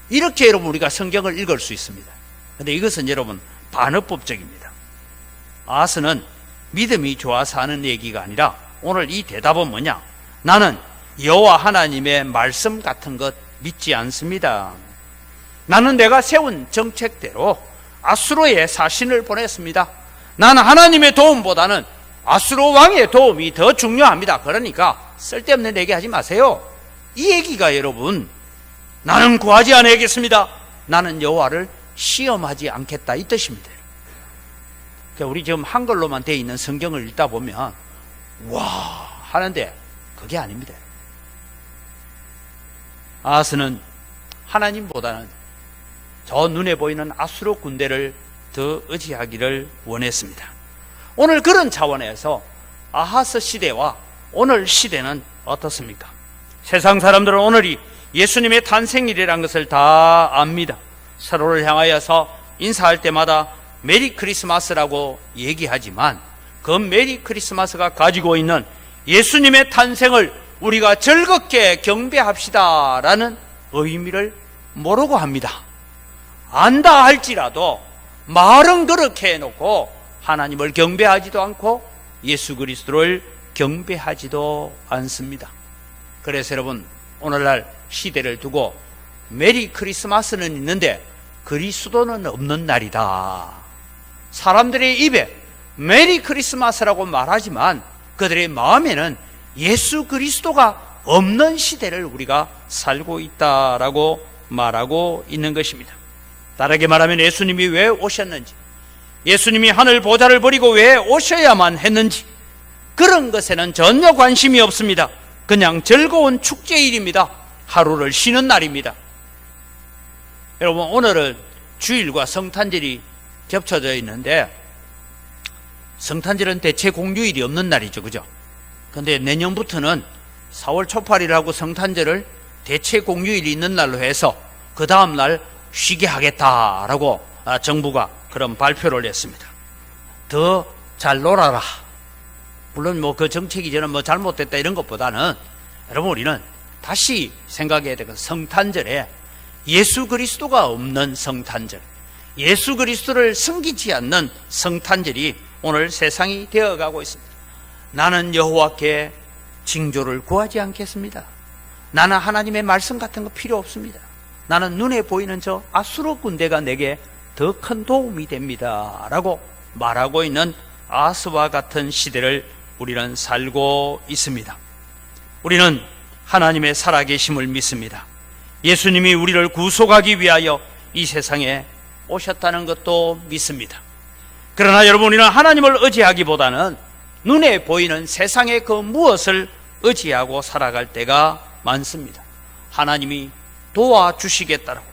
이렇게 여러분 우리가 성경을 읽을 수 있습니다. 그런데 이것은 여러분 반어법적입니다. 아하스는 믿음이 좋아서 하는 얘기가 아니라 오늘 이 대답은 뭐냐? 나는 여호와 하나님의 말씀 같은 것 믿지 않습니다. 나는 내가 세운 정책대로 아수르에 사신을 보냈습니다. 나는 하나님의 도움보다는 아수르 왕의 도움이 더 중요합니다. 그러니까 쓸데없는 얘기 하지 마세요. 이 얘기가 여러분 나는 구하지 않겠습니다. 나는 여호와를 시험하지 않겠다 이 뜻입니다. 그러니까 우리 지금 한글로만 되어 있는 성경을 읽다 보면 와 하는데 그게 아닙니다. 아하스는 하나님보다는 저 눈에 보이는 아수르 군대를 더 의지하기를 원했습니다. 오늘 그런 차원에서 아하스 시대와 오늘 시대는 어떻습니까? 세상 사람들은 오늘이 예수님의 탄생일이라는 것을 다 압니다. 서로를 향하여서 인사할 때마다 메리 크리스마스라고 얘기하지만 그 메리 크리스마스가 가지고 있는 예수님의 탄생을 우리가 즐겁게 경배합시다라는 의미를 모르고 합니다. 안다 할지라도 말은 그렇게 해놓고 하나님을 경배하지도 않고 예수 그리스도를 경배하지도 않습니다. 그래서 여러분 오늘날 시대를 두고 메리 크리스마스는 있는데 그리스도는 없는 날이다. 사람들의 입에 메리 크리스마스라고 말하지만 그들의 마음에는 예수 그리스도가 없는 시대를 우리가 살고 있다라고 말하고 있는 것입니다. 다르게 말하면 예수님이 왜 오셨는지, 예수님이 하늘 보좌를 버리고 왜 오셔야만 했는지 그런 것에는 전혀 관심이 없습니다. 그냥 즐거운 축제일입니다. 하루를 쉬는 날입니다. 여러분 오늘은 주일과 성탄절이 겹쳐져 있는데 성탄절은 대체 공휴일이 없는 날이죠. 그죠? 근데 내년부터는 4월 초팔일을 하고 성탄절을 대체 공휴일이 있는 날로 해서 그 다음날 쉬게 하겠다라고 정부가 그런 발표를 했습니다. 더 잘 놀아라. 물론 그 정책이 저는 잘못됐다 이런 것보다는 여러분 우리는 다시 생각해야 될 건 성탄절에 예수 그리스도가 없는 성탄절, 예수 그리스도를 섬기지 않는 성탄절이 오늘 세상이 되어가고 있습니다. 나는 여호와께 징조를 구하지 않겠습니다. 나는 하나님의 말씀 같은 거 필요 없습니다. 나는 눈에 보이는 저 아수르 군대가 내게 더 큰 도움이 됩니다 라고 말하고 있는 아스와 같은 시대를 우리는 살고 있습니다. 우리는 하나님의 살아계심을 믿습니다. 예수님이 우리를 구속하기 위하여 이 세상에 오셨다는 것도 믿습니다. 그러나 여러분, 우리는 하나님을 의지하기보다는 눈에 보이는 세상의 그 무엇을 의지하고 살아갈 때가 많습니다. 하나님이 도와주시겠다라고,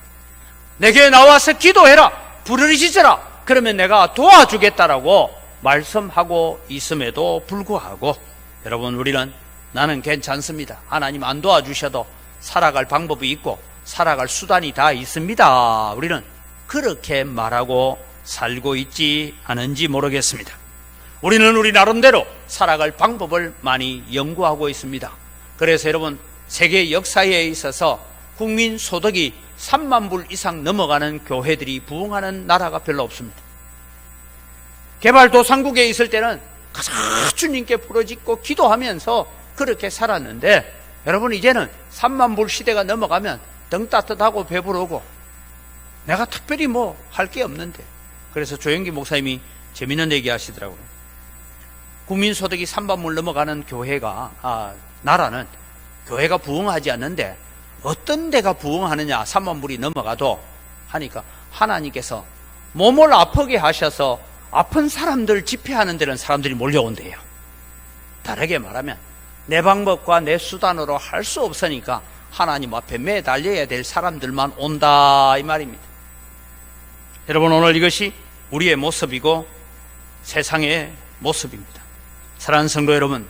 내게 나와서 기도해라, 부르짖으라, 그러면 내가 도와주겠다라고 말씀하고 있음에도 불구하고 여러분, 우리는 나는 괜찮습니다, 하나님 안 도와주셔도 살아갈 방법이 있고 살아갈 수단이 다 있습니다, 우리는 그렇게 말하고 살고 있지 않은지 모르겠습니다. 우리는 우리 나름대로 살아갈 방법을 많이 연구하고 있습니다. 그래서 여러분, 세계 역사에 있어서 국민 소득이 3만 불 이상 넘어가는 교회들이 부흥하는 나라가 별로 없습니다. 개발도상국에 있을 때는 가서 주님께 부르짖고 기도하면서 그렇게 살았는데, 여러분 이제는 3만 불 시대가 넘어가면 등 따뜻하고 배부르고 내가 특별히 할 게 없는데, 그래서 조영기 목사님이 재미있는 얘기 하시더라고요. 국민소득이 3만 불 넘어가는 나라는 교회가 부흥하지 않는데 어떤 데가 부흥하느냐, 3만 불이 넘어가도 하니까 하나님께서 몸을 아프게 하셔서 아픈 사람들 집회하는 데는 사람들이 몰려온대요. 다르게 말하면 내 방법과 내 수단으로 할 수 없으니까 하나님 앞에 매달려야 될 사람들만 온다, 이 말입니다. 여러분, 오늘 이것이 우리의 모습이고 세상의 모습입니다. 사랑하는 성도 여러분,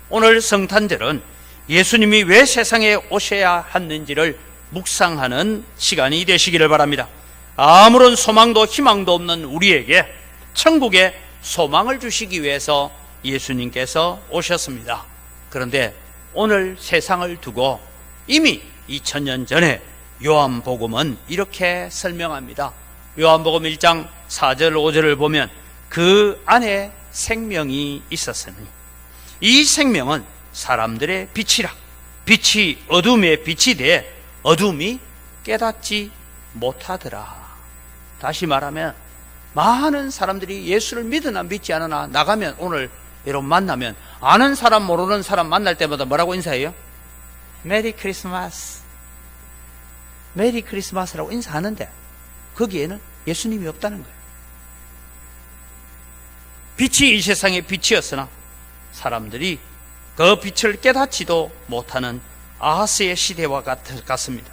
오늘 성탄절은 예수님이 왜 세상에 오셔야 했는지를 묵상하는 시간이 되시기를 바랍니다. 아무런 소망도 희망도 없는 우리에게 천국의 소망을 주시기 위해서 예수님께서 오셨습니다. 그런데 오늘 세상을 두고 이미 2000년 전에 요한복음은 이렇게 설명합니다. 요한복음 1장 4절 5절을 보면 그 안에 생명이 있었으니 이 생명은 사람들의 빛이라. 빛이 어둠에 빛이 돼 어둠이 깨닫지 못하더라. 다시 말하면 많은 사람들이 예수를 믿으나 믿지 않으나 나가면, 오늘 여러분 만나면 아는 사람 모르는 사람 만날 때마다 뭐라고 인사해요? 메리 크리스마스, 메리 크리스마스라고 인사하는데 거기에는 예수님이 없다는 거예요. 빛이 이 세상의 빛이었으나 사람들이 그 빛을 깨닫지도 못하는 아하스의 시대와 같습니다.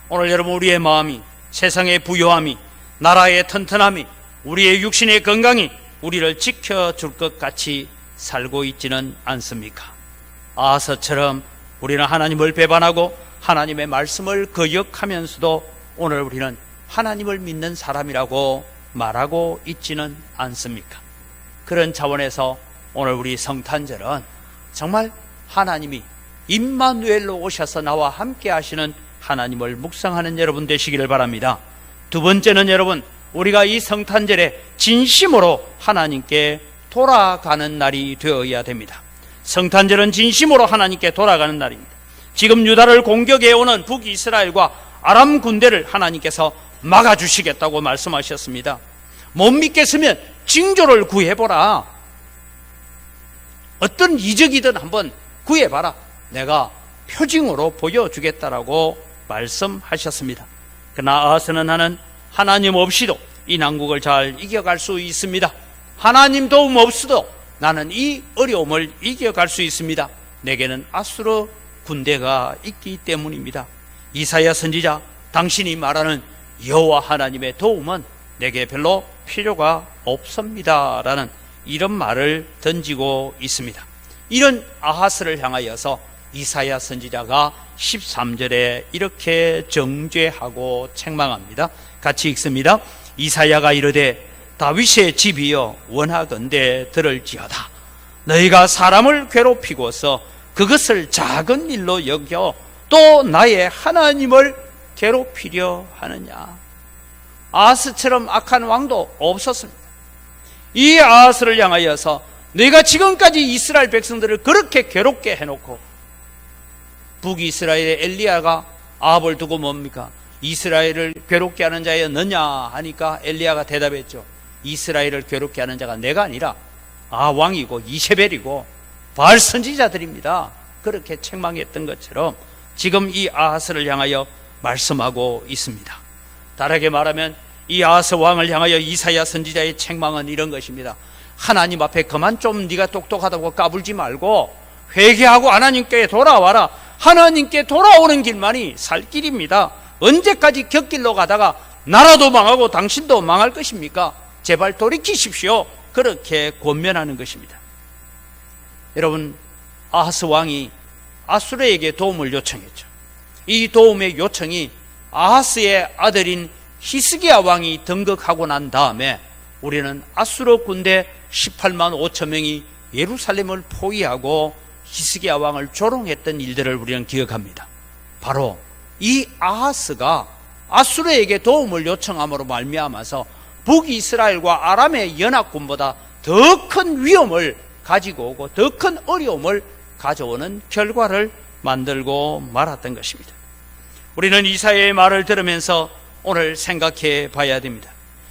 오늘 여러분, 우리의 마음이, 세상의 부요함이, 나라의 튼튼함이, 우리의 육신의 건강이 우리를 지켜줄 것 같이 살고 있지는 않습니까? 아하스처럼 우리는 하나님을 배반하고 하나님의 말씀을 거역하면서도 오늘 우리는 하나님을 믿는 사람이라고 말하고 있지는 않습니까? 그런 차원에서 오늘 우리 성탄절은 정말 하나님이 임마누엘로 오셔서 나와 함께 하시는 하나님을 묵상하는 여러분 되시기를 바랍니다. 두 번째는 여러분, 우리가 이 성탄절에 진심으로 하나님께 돌아가는 날이 되어야 됩니다. 성탄절은 진심으로 하나님께 돌아가는 날입니다. 지금 유다를 공격해 오는 북이스라엘과 아람 군대를 하나님께서 막아주시겠다고 말씀하셨습니다. 못 믿겠으면 징조를 구해보라. 어떤 이적이든 한번 구해봐라. 내가 표징으로 보여주겠다라고 말씀하셨습니다. 그러나 아하스는 나는 하나님 없이도 이 난국을 잘 이겨갈 수 있습니다. 하나님 도움 없이도 나는 이 어려움을 이겨갈 수 있습니다. 내게는 아수르 군대가 있기 때문입니다. 이사야 선지자, 당신이 말하는 여호와 하나님의 도움은 내게 별로 필요가 없습니다 라는 이런 말을 던지고 있습니다. 이런 아하스를 향하여서 이사야 선지자가 13절에 이렇게 정죄하고 책망합니다. 같이 읽습니다. 이사야가 이르되 다윗의 집이여 원하건대 들을지어다. 너희가 사람을 괴롭히고서 그것을 작은 일로 여겨 또 나의 하나님을 괴롭히려 하느냐. 아하스처럼 악한 왕도 없었습니다. 이 아하스를 향하여서 너희가 지금까지 이스라엘 백성들을 그렇게 괴롭게 해놓고, 북이스라엘의 엘리야가 아합을 두고 뭡니까? 이스라엘을 괴롭게 하는 자여 너냐 하니까 엘리야가 대답했죠. 이스라엘을 괴롭게 하는 자가 내가 아니라 왕이고 이세벨이고 바알 선지자들입니다. 그렇게 책망했던 것처럼 지금 이 아하스를 향하여 말씀하고 있습니다. 다르게 말하면 이 아하스 왕을 향하여 이사야 선지자의 책망은 이런 것입니다. 하나님 앞에 그만 좀 네가 똑똑하다고 까불지 말고 회개하고 하나님께 돌아와라. 하나님께 돌아오는 길만이 살 길입니다. 언제까지 곁길로 가다가 나라도 망하고 당신도 망할 것입니까? 제발 돌이키십시오. 그렇게 권면하는 것입니다. 여러분, 아하스 왕이 아수르에게 도움을 요청했죠. 이 도움의 요청이 아하스의 아들인 히스기야 왕이 등극하고 난 다음에 우리는 아수르 군대 18만 5천 명이 예루살렘을 포위하고 히스기야 왕을 조롱했던 일들을 우리는 기억합니다. 바로 이 아하스가 아수르에게 도움을 요청함으로 말미암아서 북이스라엘과 아람의 연합군보다 더 큰 위험을 가지고 오고 더 큰 어려움을 가져오는 결과를 만들고 말았던 것입니다. 우리는 이사야의 말을 들으면서 오늘 생각해 봐야 됩니다.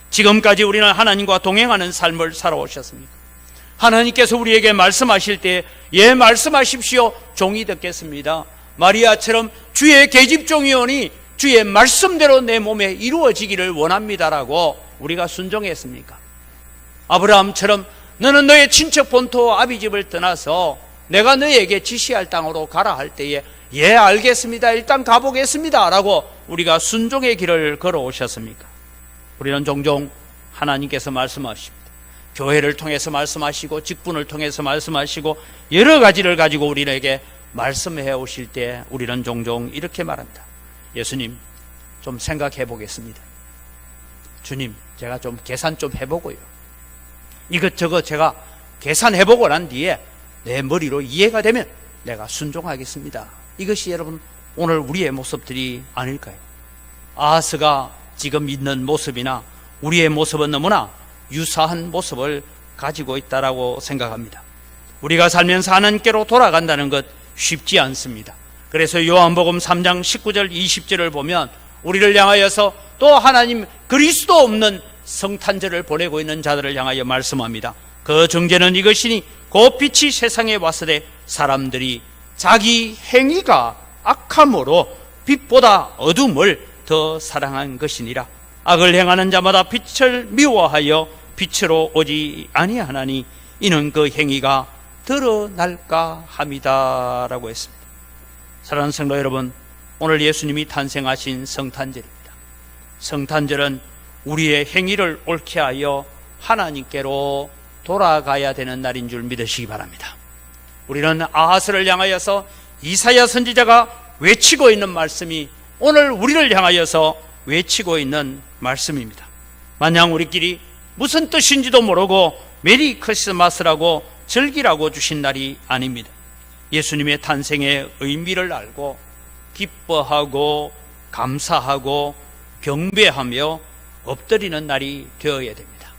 지금까지 우리는 하나님과 동행하는 삶을 살아오셨습니까? 하나님께서 우리에게 말씀하실 때 예 말씀하십시오, 종이 듣겠습니다. 마리아처럼 주의 계집종이오니 주의 말씀대로 내 몸에 이루어지기를 원합니다라고 우리가 순종했습니까? 아브라함처럼 너는 너의 친척 본토 아비집을 떠나서 내가 너에게 지시할 땅으로 가라 할 때에 예 알겠습니다, 일단 가보겠습니다 라고 우리가 순종의 길을 걸어오셨습니까? 우리는 종종 하나님께서 말씀하십니다. 교회를 통해서 말씀하시고 직분을 통해서 말씀하시고 여러 가지를 가지고 우리에게 말씀해 오실 때 우리는 종종 이렇게 말합니다. 예수님, 좀 생각해 보겠습니다. 주님, 제가 좀 계산 좀 해보고요. 이것저것 제가 계산해보고 난 뒤에 내 머리로 이해가 되면 내가 순종하겠습니다. 이것이 여러분 오늘 우리의 모습들이 아닐까요? 아하스가 지금 있는 모습이나 우리의 모습은 너무나 유사한 모습을 가지고 있다고 생각합니다. 우리가 살면서 하나님께로 돌아간다는 것 쉽지 않습니다. 그래서 요한복음 3장 19절 20절을 보면 우리를 향하여서 또 하나님 그리스도 없는 성탄절을 보내고 있는 자들을 향하여 말씀합니다. 그 정죄는 이것이니 그 빛이 세상에 왔으되 사람들이 자기 행위가 악함으로 빛보다 어둠을 더 사랑한 것이니라. 악을 행하는 자마다 빛을 미워하여 빛으로 오지 아니하나니 이는 그 행위가 드러날까 함이다 라고 했습니다. 사랑하는 성도 여러분, 오늘 예수님이 탄생하신 성탄절입니다. 성탄절은 우리의 행위를 옳게 하여 하나님께로 돌아가야 되는 날인 줄 믿으시기 바랍니다. 우리는 아하스를 향하여서 이사야 선지자가 외치고 있는 말씀이 오늘 우리를 향하여서 외치고 있는 말씀입니다. 만약 우리끼리 무슨 뜻인지도 모르고 메리 크리스마스라고 즐기라고 주신 날이 아닙니다. 예수님의 탄생의 의미를 알고 기뻐하고 감사하고 경배하며 엎드리는 날이 되어야 됩니다.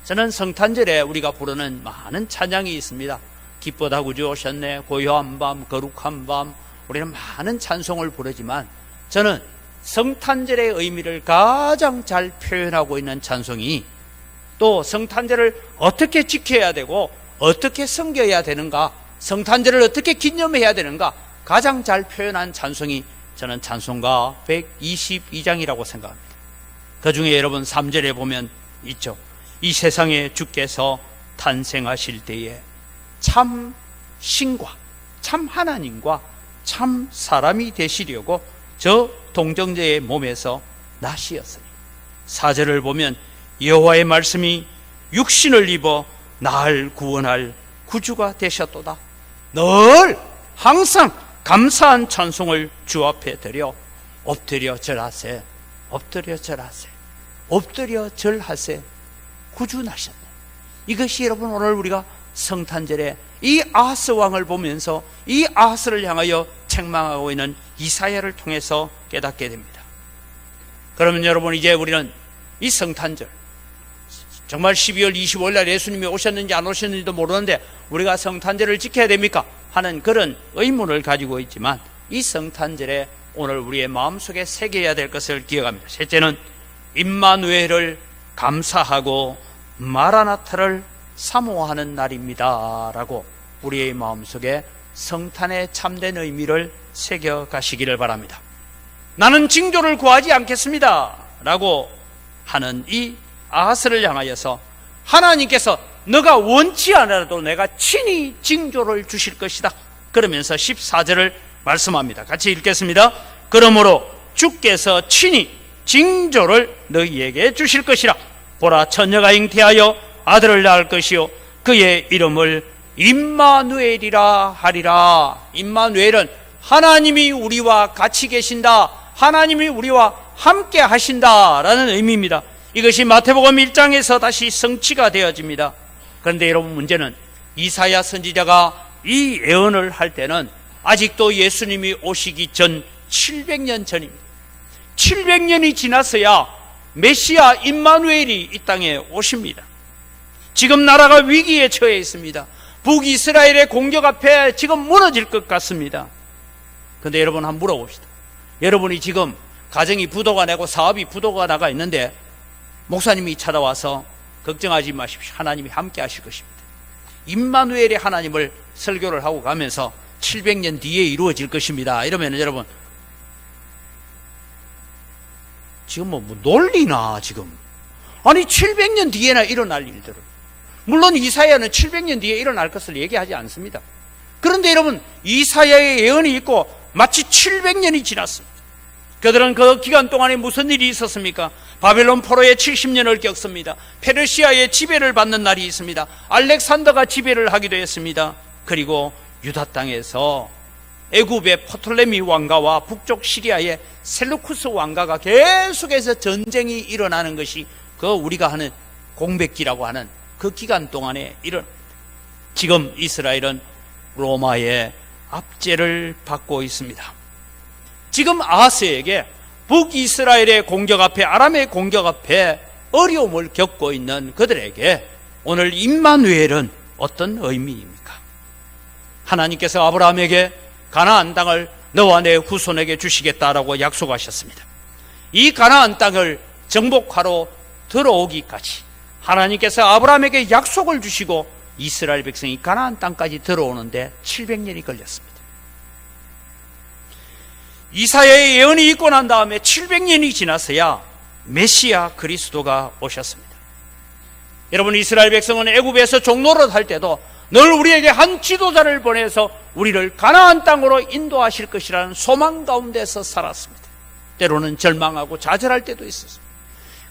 저는 성탄절에 우리가 부르는 많은 찬양이 있습니다. 기쁘다 구주 오셨네, 고요한 밤, 거룩한 밤, 우리는 많은 찬송을 부르지만 저는 성탄절의 의미를 가장 잘 표현하고 있는 찬송이 또 성탄절을 어떻게 지켜야 되고 어떻게 섬겨야 되는가, 성탄절을 어떻게 기념해야 되는가 가장 잘 표현한 찬송이 저는 찬송가 122장이라고 생각합니다. 그 중에 여러분 3절에 보면 있죠. 이 세상에 주께서 탄생하실 때에 참 신과 참 하나님과 참 사람이 되시려고 저 동정자의 몸에서 나시었으니. 4절을 보면 여호와의 말씀이 육신을 입어 나를 구원할 구주가 되셨도다. 늘 항상 감사한 찬송을 주 앞에 드려 엎드려 절하세, 엎드려 절하세, 엎드려 절하세. 구준하셨네. 이것이 여러분 오늘 우리가 성탄절에 이 아하스 왕을 보면서 이 아하스를 향하여 책망하고 있는 이사야를 통해서 깨닫게 됩니다. 그러면 여러분, 이제 우리는 이 성탄절, 정말 12월 25일 날 예수님이 오셨는지 안 오셨는지도 모르는데 우리가 성탄절을 지켜야 됩니까? 하는 그런 의문을 가지고 있지만, 이 성탄절에 오늘 우리의 마음속에 새겨야 될 것을 기억합니다. 셋째는 임마누엘을 감사하고 마라나타를 사모하는 날입니다 라고 우리의 마음속에 성탄의 참된 의미를 새겨가시기를 바랍니다. 나는 징조를 구하지 않겠습니다 라고 하는 이 아하스를 향하여서 하나님께서 너가 원치 않아도 내가 친히 징조를 주실 것이다 그러면서 14절을 말씀합니다. 같이 읽겠습니다. 그러므로 주께서 친히 징조를 너희에게 주실 것이라. 보라, 처녀가 잉태하여 아들을 낳을 것이요 그의 이름을 임마누엘이라 하리라. 임마누엘은 하나님이 우리와 같이 계신다, 하나님이 우리와 함께 하신다라는 의미입니다. 이것이 마태복음 1장에서 다시 성취가 되어집니다. 그런데 여러분, 문제는 이사야 선지자가 이 예언을 할 때는 아직도 예수님이 오시기 전 700년 전입니다. 700년이 지났어야 메시아 임마누엘이 이 땅에 오십니다. 지금 나라가 위기에 처해 있습니다. 북이스라엘의 공격 앞에 지금 무너질 것 같습니다. 그런데 여러분, 한번 물어봅시다. 여러분이 지금 가정이 부도가 나고 사업이 부도가 나가 있는데 목사님이 찾아와서 걱정하지 마십시오, 하나님이 함께 하실 것입니다, 임마누엘의 하나님을 설교를 하고 가면서 700년 뒤에 이루어질 것입니다 이러면 여러분, 지금 뭐 논리나 지금, 아니 700년 뒤에나 일어날 일들을, 물론 이사야는 700년 뒤에 일어날 것을 얘기하지 않습니다. 그런데 여러분, 이사야의 예언이 있고 마치 700년이 지났습니다. 그들은 그 기간 동안에 무슨 일이 있었습니까? 바벨론 포로의 70년을 겪습니다. 페르시아의 지배를 받는 날이 있습니다. 알렉산더가 지배를 하기도 했습니다. 그리고 유다 땅에서 애굽의 포톨레미 왕가와 북쪽 시리아의 셀루쿠스 왕가가 계속해서 전쟁이 일어나는 것이 그 우리가 하는 공백기라고 하는 그 기간 동안에 지금 이스라엘은 로마의 압제를 받고 있습니다. 지금 아하스에게 북이스라엘의 공격 앞에, 아람의 공격 앞에 어려움을 겪고 있는 그들에게 오늘 임마누엘은 어떤 의미입니까? 하나님께서 아브라함에게 가나안 땅을 너와 내 후손에게 주시겠다라고 약속하셨습니다. 이 가나안 땅을 정복하러 들어오기까지 하나님께서 아브라함에게 약속을 주시고 이스라엘 백성이 가나안 땅까지 들어오는데 700년이 걸렸습니다. 이사야의 예언이 있고 난 다음에 700년이 지나서야 메시아 그리스도가 오셨습니다. 여러분, 이스라엘 백성은 애굽에서 종노릇 할 때도 늘 우리에게 한 지도자를 보내서 우리를 가나안 땅으로 인도하실 것이라는 소망 가운데서 살았습니다. 때로는 절망하고 좌절할 때도 있었습니다.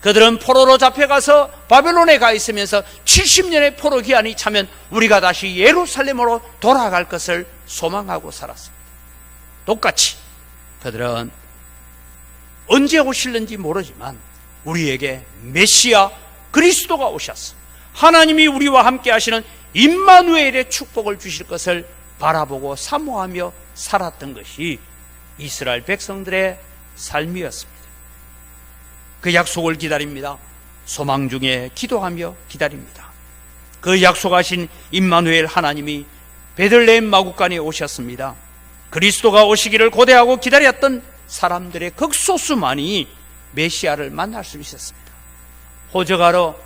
그들은 포로로 잡혀가서 바벨론에 가 있으면서 70년의 포로 기한이 차면 우리가 다시 예루살렘으로 돌아갈 것을 소망하고 살았습니다. 똑같이 그들은 언제 오실는지 모르지만 우리에게 메시아 그리스도가 오셨어, 하나님이 우리와 함께 하시는 임마누엘의 축복을 주실 것을 바라보고 사모하며 살았던 것이 이스라엘 백성들의 삶이었습니다. 그 약속을 기다립니다. 소망 중에 기도하며 기다립니다. 그 약속하신 임마누엘 하나님이 베들레헴 마구간에 오셨습니다. 그리스도가 오시기를 고대하고 기다렸던 사람들의 극소수만이 메시아를 만날 수 있었습니다. 호적하러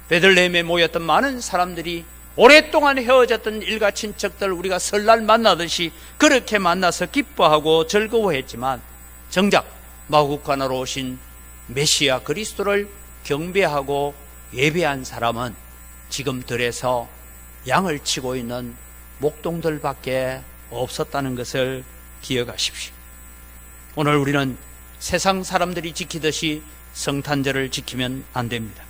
베들레헴에 모였던 많은 사람들이 오랫동안 헤어졌던 일가 친척들 우리가 설날 만나듯이 그렇게 만나서 기뻐하고 즐거워했지만 정작 마구간으로 오신 메시아 그리스도를 경배하고 예배한 사람은 지금 들에서 양을 치고 있는 목동들밖에 없었다는 것을 기억하십시오. 오늘 우리는 세상 사람들이 지키듯이 성탄절을 지키면 안 됩니다.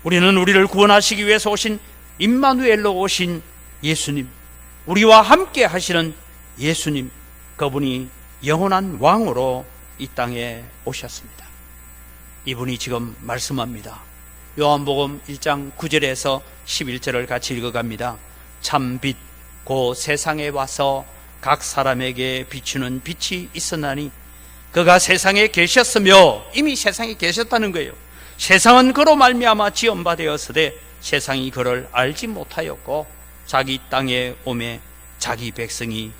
우리는 우리를 구원하시기 위해서 오신 임마누엘로 오신 예수님, 우리와 함께 하시는 예수님, 그분이 영원한 왕으로 이 땅에 오셨습니다. 이분이 지금 말씀합니다. 요한복음 1장 9절에서 11절을 같이 읽어갑니다. 참 빛, 곧 세상에 와서 각 사람에게 비추는 빛이 있었나니 그가 세상에 계셨으며, 이미 세상에 계셨다는 거예요. 세상은 그로 말미암아 지은 되었으되 세상이 그를 알지 못하였고 자기 땅에 오매 자기 백성이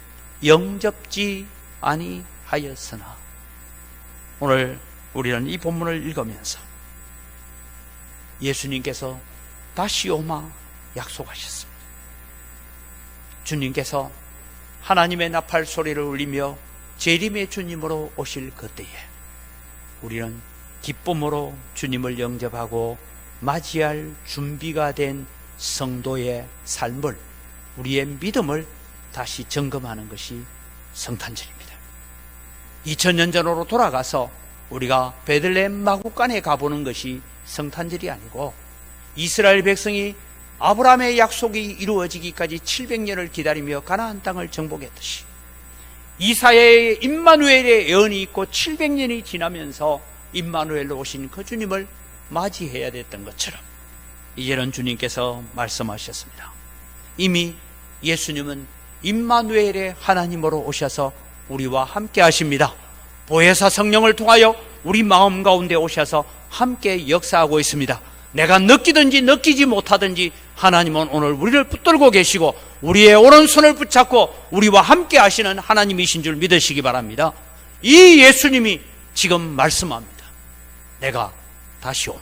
영접지 아니하였으나. 오늘 우리는 이 본문을 읽으면서 예수님께서 다시 오마 약속하셨습니다. 주님께서 하나님의 나팔 소리를 울리며 재림의 주님으로 오실 그때에 우리는 기쁨으로 주님을 영접하고 맞이할 준비가 된 성도의 삶을, 우리의 믿음을 다시 점검하는 것이 성탄절입니다. 2000년 전으로 돌아가서 우리가 베들레헴 마구간에 가보는 것이 성탄절이 아니고, 이스라엘 백성이 아브라함의 약속이 이루어지기까지 700년을 기다리며 가나안 땅을 정복했듯이 이사야의 임마누엘의 예언이 있고 700년이 지나면서 임마누엘로 오신 그 주님을 맞이해야 됐던 것처럼 이제는 주님께서 말씀하셨습니다. 이미 예수님은 임마누엘의 하나님으로 오셔서 우리와 함께 하십니다. 보혜사 성령을 통하여 우리 마음 가운데 오셔서 함께 역사하고 있습니다. 내가 느끼든지 느끼지 못하든지 하나님은 오늘 우리를 붙들고 계시고 우리의 오른손을 붙잡고 우리와 함께 하시는 하나님이신 줄 믿으시기 바랍니다. 이 예수님이 지금 말씀합니다. 내가 다시 오마.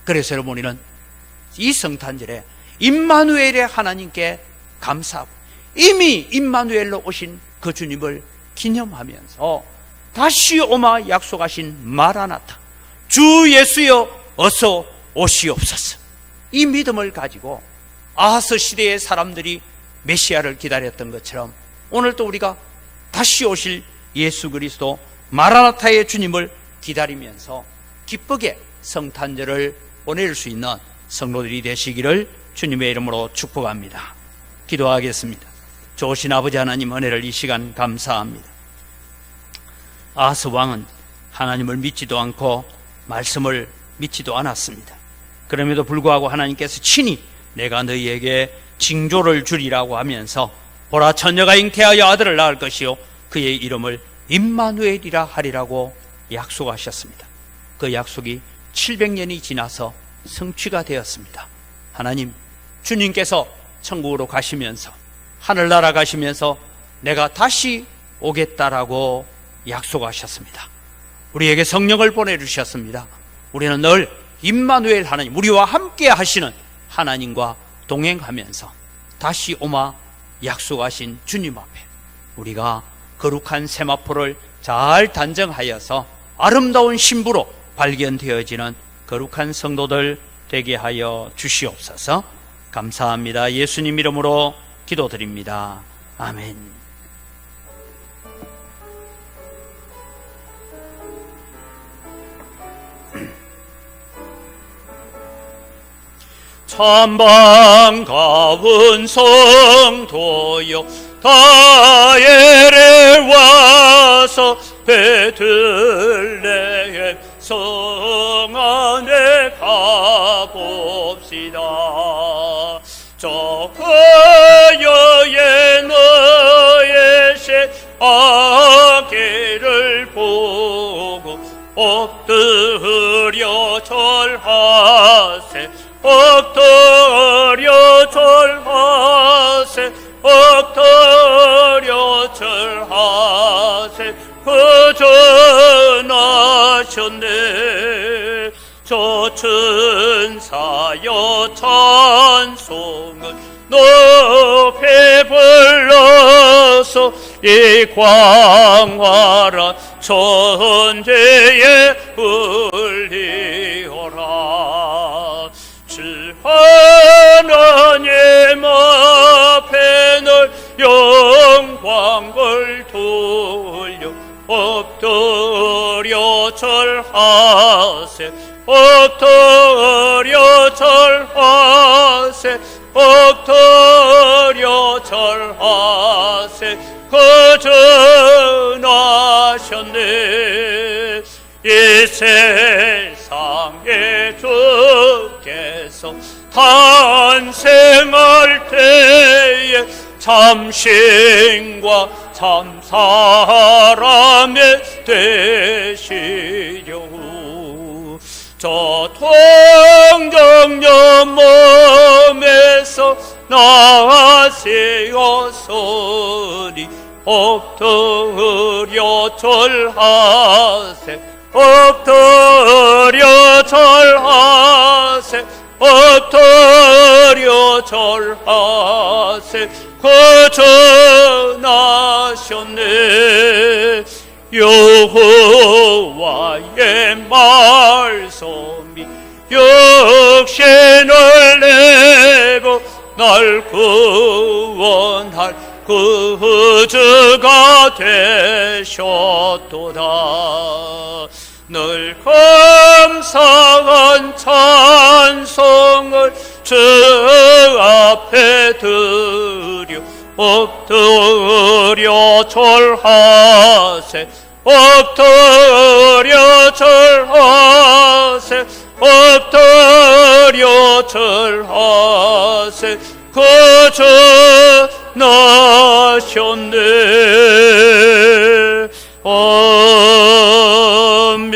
그래서 여러분, 우리는 이 성탄절에 임마누엘의 하나님께 감사하고 이미 임마누엘로 오신 그 주님을 기념하면서 다시 오마 약속하신 마라나타, 주 예수여 어서 오시옵소서, 이 믿음을 가지고 아하스 시대의 사람들이 메시아를 기다렸던 것처럼 오늘도 우리가 다시 오실 예수 그리스도 마라나타의 주님을 기다리면서 기쁘게 성탄절을 보낼 수 있는 성도들이 되시기를 주님의 이름으로 축복합니다. 기도하겠습니다. 좋으신 아버지 하나님, 은혜를 이 시간 감사합니다. 아하스 왕은 하나님을 믿지도 않고 말씀을 믿지도 않았습니다. 그럼에도 불구하고 하나님께서 친히 내가 너희에게 징조를 주리라고 하면서 보라, 처녀가 잉태하여 아들을 낳을 것이요 그의 이름을 임마누엘이라 하리라고 약속하셨습니다. 그 약속이 700년이 지나서 성취가 되었습니다. 하나님, 주님께서 천국으로 가시면서, 하늘나라 가시면서 내가 다시 오겠다라고 약속하셨습니다. 우리에게 성령을 보내주셨습니다. 우리는 늘 임마누엘 하나님, 우리와 함께 하시는 하나님과 동행하면서 다시 오마 약속하신 주님 앞에 우리가 거룩한 세마포를 잘 단정하여서 아름다운 신부로 발견되어지는 거룩한 성도들 되게 하여 주시옵소서. 감사합니다. 예수님 이름으로 기도드립니다. 아멘. 참 반가운 성도여, 다엘에 와서 베들레헴 성 안에 가봅시다. 저 그여의 너의 새 아기를 보고 엎드려 절하세, 엎드려 절하세, 엎드려 절하세. 거전하셨네. 저 천사여 찬송을 높이 불러서 이 광활한 천대에 울리어라. 주 하나님 앞에 널 영광을 돌려 엎드려 절하세, 엎드려 절하세, 엎드려 절하세. 나셨네. 이 세상에 주께서 탄생할 때에 참신과 참사람의 되시려고 저 통정녀 몸에서 나시었으니 엎드려 절하세 엎드려 절하세 엎드려 절하세 거저나셨네. 여호와의 말씀이 육신을 내고 날 구원할 그 주가 되셨도다. 늘 감사한 찬송을 주 앞에 드려 엎드려 절하세 엎드려 절하세 엎드려 절하세 거저 나셨네. 아멘.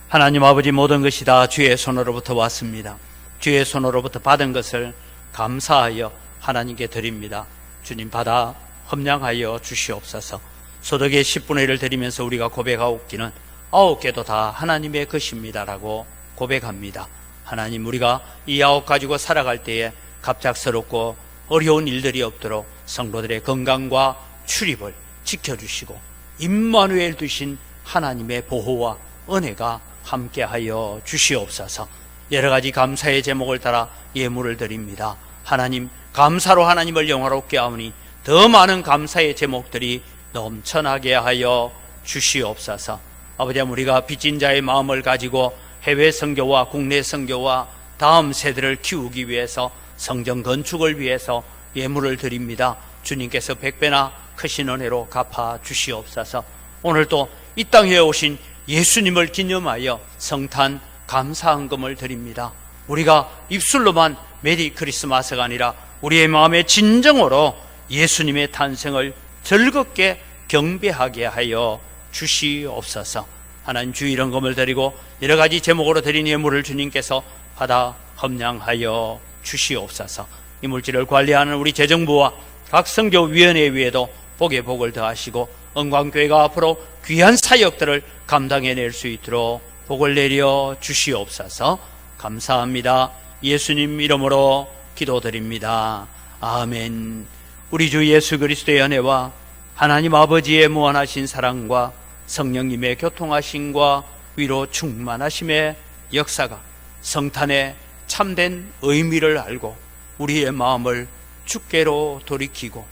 하나님 아버지, 모든 것이 다 주의 손으로부터 왔습니다. 주의 손으로부터 받은 것을 감사하여 하나님께 드립니다. 주님, 받아 험량하여 주시옵소서. 소득의 10분의 1을 드리면서 우리가 고백하옵기는 9개도 다 하나님의 것입니다라고 고백합니다. 하나님, 우리가 이 9 가지고 살아갈 때에 갑작스럽고 어려운 일들이 없도록 성도들의 건강과 출입을 지켜주시고 임마누엘 되신 하나님의 보호와 은혜가 함께하여 주시옵소서. 여러 가지 감사의 제목을 따라 예물을 드립니다. 하나님, 감사로 하나님을 영화롭게 하오니 더 많은 감사의 제목들이 넘쳐나게 하여 주시옵소서. 아버지, 우리가 빚진 자의 마음을 가지고 해외 선교와 국내 선교와 다음 세대를 키우기 위해서 성전 건축을 위해서 예물을 드립니다. 주님께서 100배나 크신 은혜로 갚아 주시옵소서. 오늘도 이 땅에 오신 예수님을 기념하여 성탄 감사헌금을 드립니다. 우리가 입술로만 메리 크리스마스가 아니라 우리의 마음의 진정으로 예수님의 탄생을 즐겁게 경배하게 하여 주시옵소서. 하나님, 주 이런금을 드리고 여러 가지 제목으로 드린 예물을 주님께서 받아 험량하여 주시옵소서. 이 물질을 관리하는 우리 재정부와 각 선교위원회 위에도 복의 복을 더하시고 은광교회가 앞으로 귀한 사역들을 감당해낼 수 있도록 복을 내려 주시옵소서. 감사합니다. 예수님 이름으로 기도드립니다. 아멘. 우리 주 예수 그리스도의 은혜와 하나님 아버지의 무한하신 사랑과 성령님의 교통하심과 위로 충만하심의 역사가 성탄의 참된 의미를 알고 우리의 마음을 주께로 돌이키고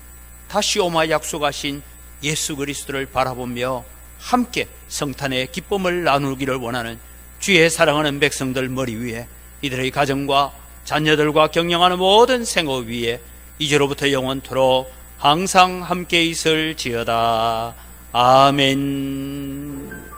다시 오마 약속하신 예수 그리스도를 바라보며 함께 성탄의 기쁨을 나누기를 원하는 주의 사랑하는 백성들 머리 위에, 이들의 가정과 자녀들과 경영하는 모든 생업 위에 이제로부터 영원토록 항상 함께 있을지어다. 아멘.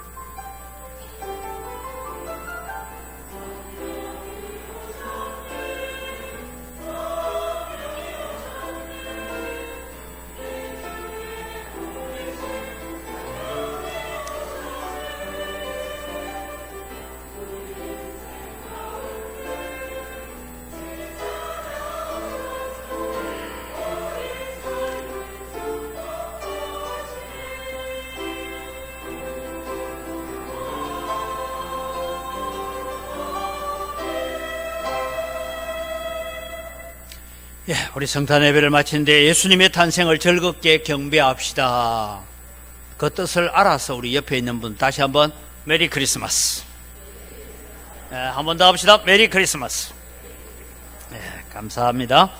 우리 성탄 예배를 마치는데 예수님의 탄생을 즐겁게 경배합시다. 그 뜻을 알아서 우리 옆에 있는 분 다시 한번 메리 크리스마스. 한 번 더 합시다. 메리 크리스마스. 감사합니다.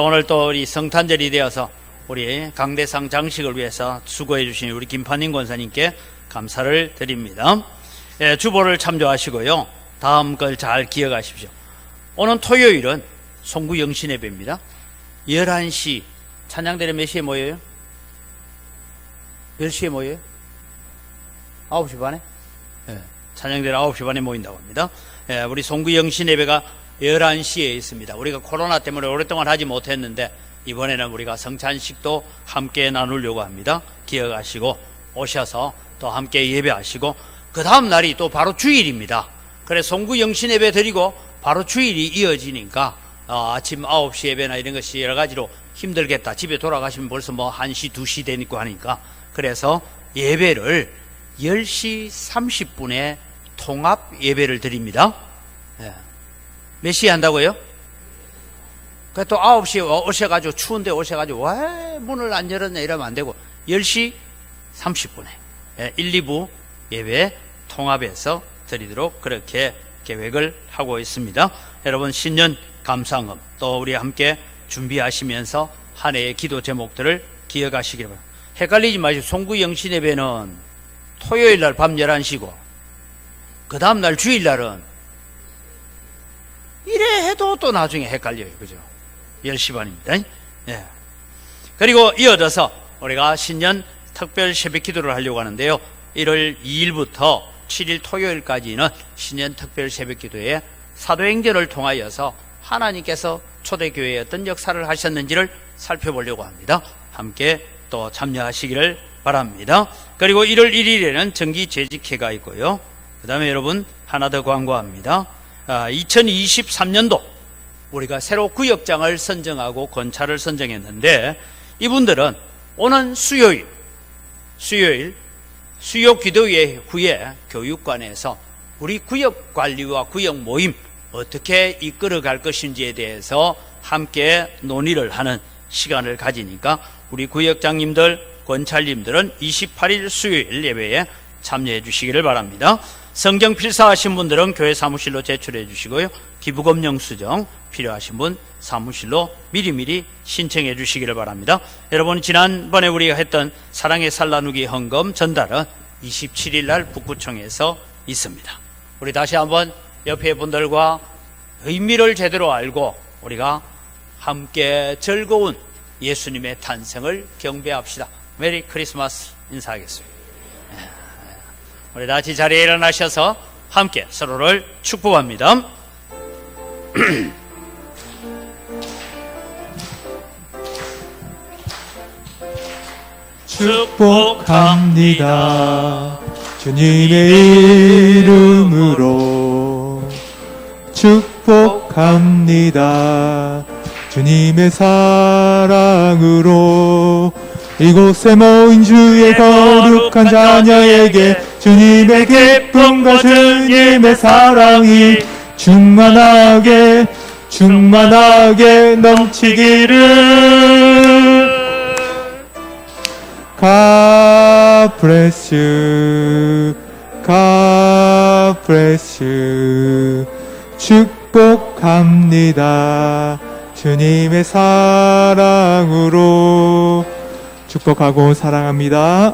오늘 또 우리 성탄절이 되어서 우리 강대상 장식을 위해서 수고해 주신 우리 김판인 권사님께 감사를 드립니다. 주보를 참조하시고요. 다음 걸 잘 기억하십시오. 오늘 토요일은 송구 영신 예배입니다. 11시 찬양대회 몇 시에 모여요? 10시에 모여요? 9시 반에? 예, 찬양대는 9시 반에 모인다고 합니다. 예, 우리 송구영신 예배가 11시에 있습니다. 우리가 코로나 때문에 오랫동안 하지 못했는데 이번에는 우리가 성찬식도 함께 나누려고 합니다. 기억하시고 오셔서 또 함께 예배하시고 그 다음 날이 또 바로 주일입니다. 그래서 송구영신 예배 드리고 바로 주일이 이어지니까 아침 9시 예배나 이런 것이 여러 가지로 힘들겠다. 집에 돌아가시면 벌써 뭐 1시, 2시 되니까 하니까 그래서 예배를 10시 30분에 통합 예배를 드립니다. 예. 몇 시에 한다고요? 그 또 9시에 오셔가지고 추운데 오셔가지고 왜 문을 안 열었냐 이러면 안 되고 10시 30분에 1, 2부 예배 통합해서 드리도록 그렇게 계획을 하고 있습니다. 여러분 신년 감사헌금 또 우리 함께 준비하시면서 한 해의 기도 제목들을 기억하시기 바랍니다. 헷갈리지 마시고 송구영신 예배는 토요일 날 밤 11시고 그 다음 날 주일 날은 이래 해도 또 나중에 헷갈려요. 그죠? 10시 반입니다. 예. 그리고 이어져서 우리가 신년 특별 새벽 기도를 하려고 하는데요. 1월 2일부터 7일 토요일까지는 신년 특별 새벽 기도에 사도행전을 통하여서 하나님께서 초대교회에 어떤 역사를 하셨는지를 살펴보려고 합니다. 함께 또 참여하시기를 바랍니다. 그리고 1월 1일에는 정기 재직회가 있고요. 그 다음에 여러분 하나 더 광고합니다. 2023년도 우리가 새로 구역장을 선정하고 권차를 선정했는데 이분들은 오는 수요일 수요 기도회 후에 교육관에서 우리 구역 관리와 구역 모임 어떻게 이끌어갈 것인지에 대해서 함께 논의를 하는 시간을 가지니까 우리 구역장님들, 권찰님들은 28일 수요일 예배에 참여해 주시기를 바랍니다. 성경 필사하신 분들은 교회 사무실로 제출해 주시고요. 기부금 영수증 필요하신 분 사무실로 미리미리 신청해 주시기를 바랍니다. 여러분 지난번에 우리가 했던 사랑의 살 나누기 헌금 전달은 27일 날 북구청에서 있습니다. 우리 다시 한번 옆에 분들과 의미를 제대로 알고 우리가 함께 즐거운 예수님의 탄생을 경배합시다. 메리 크리스마스 인사하겠습니다. 우리 다시 자리에 일어나셔서 함께 서로를 축복합니다. 축복합니다. 주님의 이름으로 축복합니다. 주님의 사랑으로 이곳에 모인 주의 거룩한 자녀에게 주님의 기쁨과 주님의 사랑이 충만하게 넘치기를. God bless you, God bless you. 축복합니다. 주님의 사랑으로 축복하고 사랑합니다.